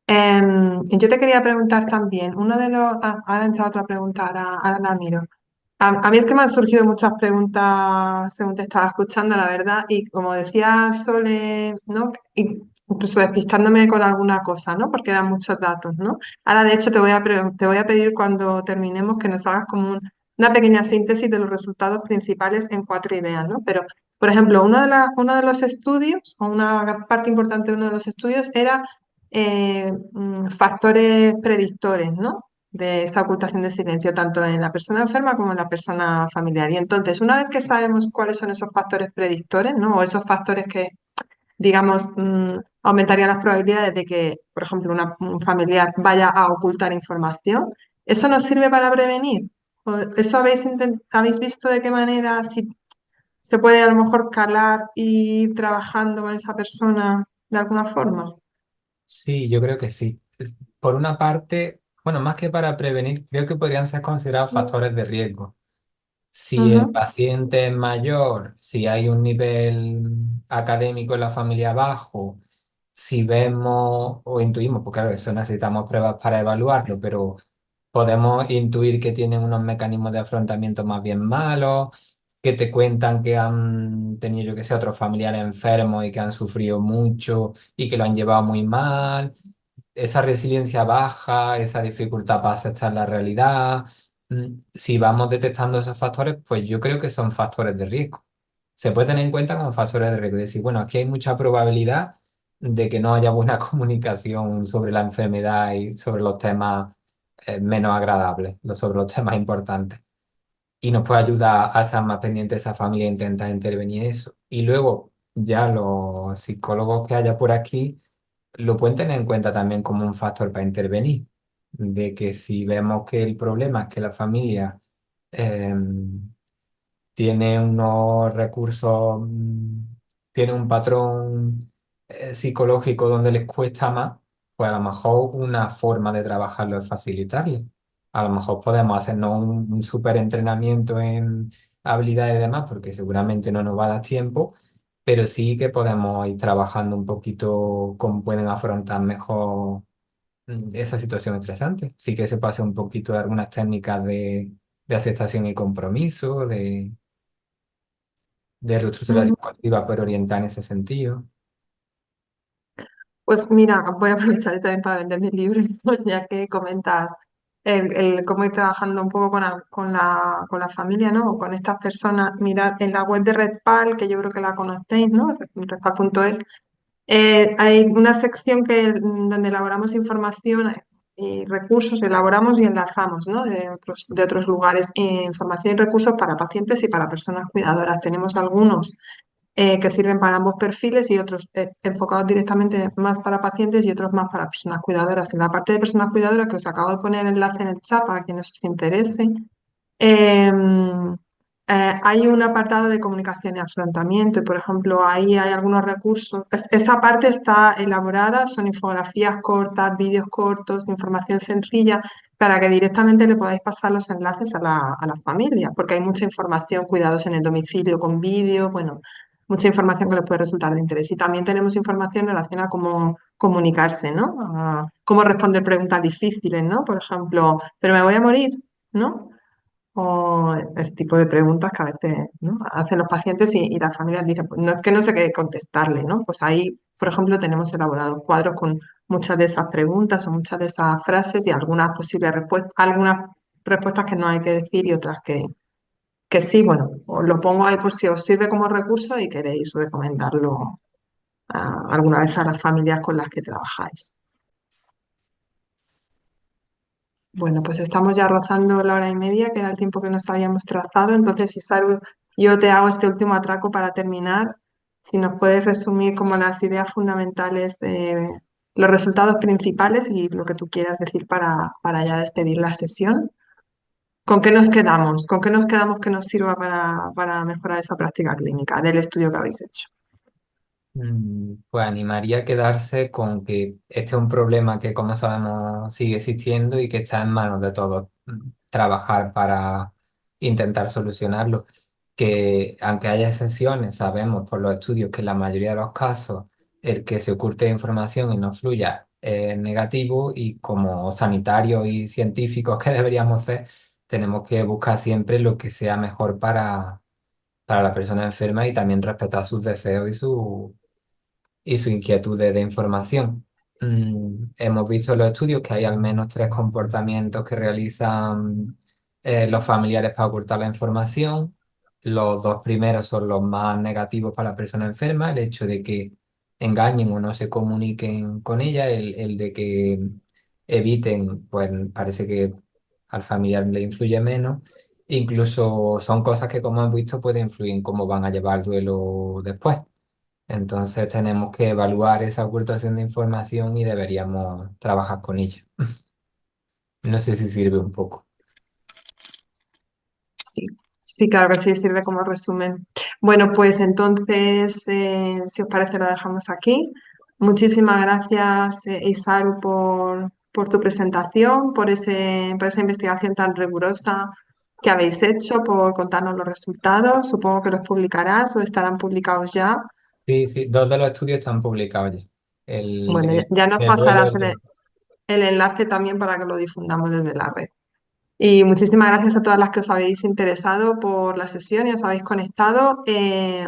Yo te quería preguntar también, ahora entra otra pregunta, ahora la miro. A mí es que me han surgido muchas preguntas según te estaba escuchando, la verdad, y como decía Sole, ¿no? Incluso despistándome con alguna cosa, ¿no? Porque eran muchos datos, ¿no? Ahora, de hecho, te voy a pedir cuando terminemos que nos hagas como una pequeña síntesis de los resultados principales en 4 ideas, ¿no? Pero, por ejemplo, uno de los estudios, o una parte importante de uno de los estudios era factores predictores, ¿no? De esa ocultación de silencio, tanto en la persona enferma como en la persona familiar. Y entonces, una vez que sabemos cuáles son esos factores predictores, ¿no? O esos factores que, digamos, aumentarían las probabilidades de que, por ejemplo, un familiar vaya a ocultar información, ¿eso nos sirve para prevenir? ¿O eso habéis visto de qué manera si se puede a lo mejor calar y ir trabajando con esa persona de alguna forma? Sí, yo creo que sí. Por una parte, bueno, más que para prevenir, creo que podrían ser considerados factores de riesgo. Si el Ujú, paciente es mayor, si hay un nivel académico en la familia bajo, si vemos o intuimos, porque claro, eso necesitamos pruebas para evaluarlo, pero podemos intuir que tienen unos mecanismos de afrontamiento más bien malos, que te cuentan que han tenido, yo que sé, otros familiares enfermos y que han sufrido mucho y que lo han llevado muy mal, esa resiliencia baja, esa dificultad para aceptar la realidad. Si vamos detectando esos factores, pues yo creo que son factores de riesgo. Se puede tener en cuenta como factores de riesgo. Es decir, bueno, aquí hay mucha probabilidad de que no haya buena comunicación sobre la enfermedad y sobre los temas menos agradables, sobre los temas importantes. Y nos puede ayudar a estar más pendientes de esa familia e intentar intervenir eso. Y luego, ya los psicólogos que haya por aquí lo pueden tener en cuenta también como un factor para intervenir, de que si vemos que el problema es que la familia tiene unos recursos, tiene un patrón psicológico donde les cuesta más, pues a lo mejor una forma de trabajarlo es facilitarle. A lo mejor podemos hacernos un súper entrenamiento en habilidades y demás, porque seguramente no nos va a dar tiempo, pero sí que podemos ir trabajando un poquito cómo pueden afrontar mejor esa situación estresante. Sí que se pasa un poquito de algunas técnicas de aceptación y compromiso, de reestructuración ujú. colectiva, pero orientada en ese sentido. Pues mira, voy a aprovechar también para vender mi libro, ya que comentas cómo ir trabajando un poco con la familia, ¿no? O con estas personas. Mirad en la web de Redpal, que yo creo que la conocéis, ¿no? Redpal.es. Hay una sección donde elaboramos información y recursos, elaboramos y enlazamos, ¿no? De otros lugares, información y recursos para pacientes y para personas cuidadoras. Tenemos algunos que sirven para ambos perfiles y otros enfocados directamente más para pacientes y otros más para personas cuidadoras. En la parte de personas cuidadoras, que os acabo de poner el enlace en el chat para quienes os interese, em, hay un apartado de comunicación y afrontamiento y, por ejemplo, ahí hay algunos recursos. Esa parte está elaborada, son infografías cortas, vídeos cortos, de información sencilla, para que directamente le podáis pasar los enlaces a la familia, porque hay mucha información, cuidados en el domicilio con vídeo, bueno, mucha información que les puede resultar de interés. Y también tenemos información en relación a cómo comunicarse, ¿no? A cómo responder preguntas difíciles, ¿no? Por ejemplo, ¿pero me voy a morir? ¿No? O ese tipo de preguntas que a veces, ¿no?, hacen los pacientes y las familias dicen, pues no es que no sé qué contestarle, ¿no? Pues ahí, por ejemplo, tenemos elaborados cuadros con muchas de esas preguntas o muchas de esas frases y algunas posibles respuestas, algunas respuestas que no hay que decir y otras que sí. Bueno, os lo pongo ahí por si os sirve como recurso y queréis recomendarlo alguna vez a las familias con las que trabajáis. Bueno, pues estamos ya rozando la hora y media, que era el tiempo que nos habíamos trazado. Entonces, Isaru, yo te hago este último atraco para terminar. Si nos puedes resumir como las ideas fundamentales, los resultados principales y lo que tú quieras decir para ya despedir la sesión. ¿Con qué nos quedamos? ¿Con qué nos quedamos que nos sirva para mejorar esa práctica clínica del estudio que habéis hecho? Pues animaría a quedarse con que este es un problema que, como sabemos, sigue existiendo y que está en manos de todos trabajar para intentar solucionarlo. Que aunque haya excepciones, sabemos por los estudios que en la mayoría de los casos el que se oculte información y no fluya es negativo, y como sanitarios y científicos que deberíamos ser, tenemos que buscar siempre lo que sea mejor para la persona enferma y también respetar sus deseos y su inquietud de información. Hemos visto en los estudios que hay al menos 3 comportamientos que realizan los familiares para ocultar la información. Los 2 primeros son los más negativos para la persona enferma, el hecho de que engañen o no se comuniquen con ella, el de que eviten, pues parece que al familiar le influye menos. Incluso son cosas que, como hemos visto, pueden influir en cómo van a llevar el duelo después. Entonces tenemos que evaluar esa ocultación de información y deberíamos trabajar con ella. No sé si sirve un poco. Sí, sí, claro que sí, sirve como resumen. Bueno, pues entonces, si os parece, lo dejamos aquí. Muchísimas gracias, Isaru, por tu presentación, por esa investigación tan rigurosa que habéis hecho, por contarnos los resultados. Supongo que los publicarás o estarán publicados ya. Sí, sí, 2 de los estudios están publicados ya. El, Bueno, el ya nos de duelo, pasarás el enlace también para que lo difundamos desde la red. Y muchísimas gracias a todas las que os habéis interesado por la sesión y os habéis conectado.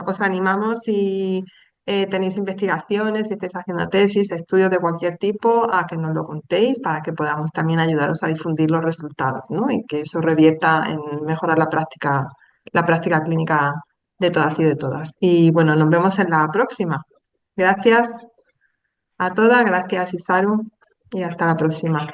Os animamos, si tenéis investigaciones, si estáis haciendo tesis, estudios de cualquier tipo, a que nos lo contéis para que podamos también ayudaros a difundir los resultados, ¿no? Y que eso revierta en mejorar la práctica clínica de todas y de todas. Y bueno, nos vemos en la próxima. Gracias a todas, gracias Isaru y hasta la próxima.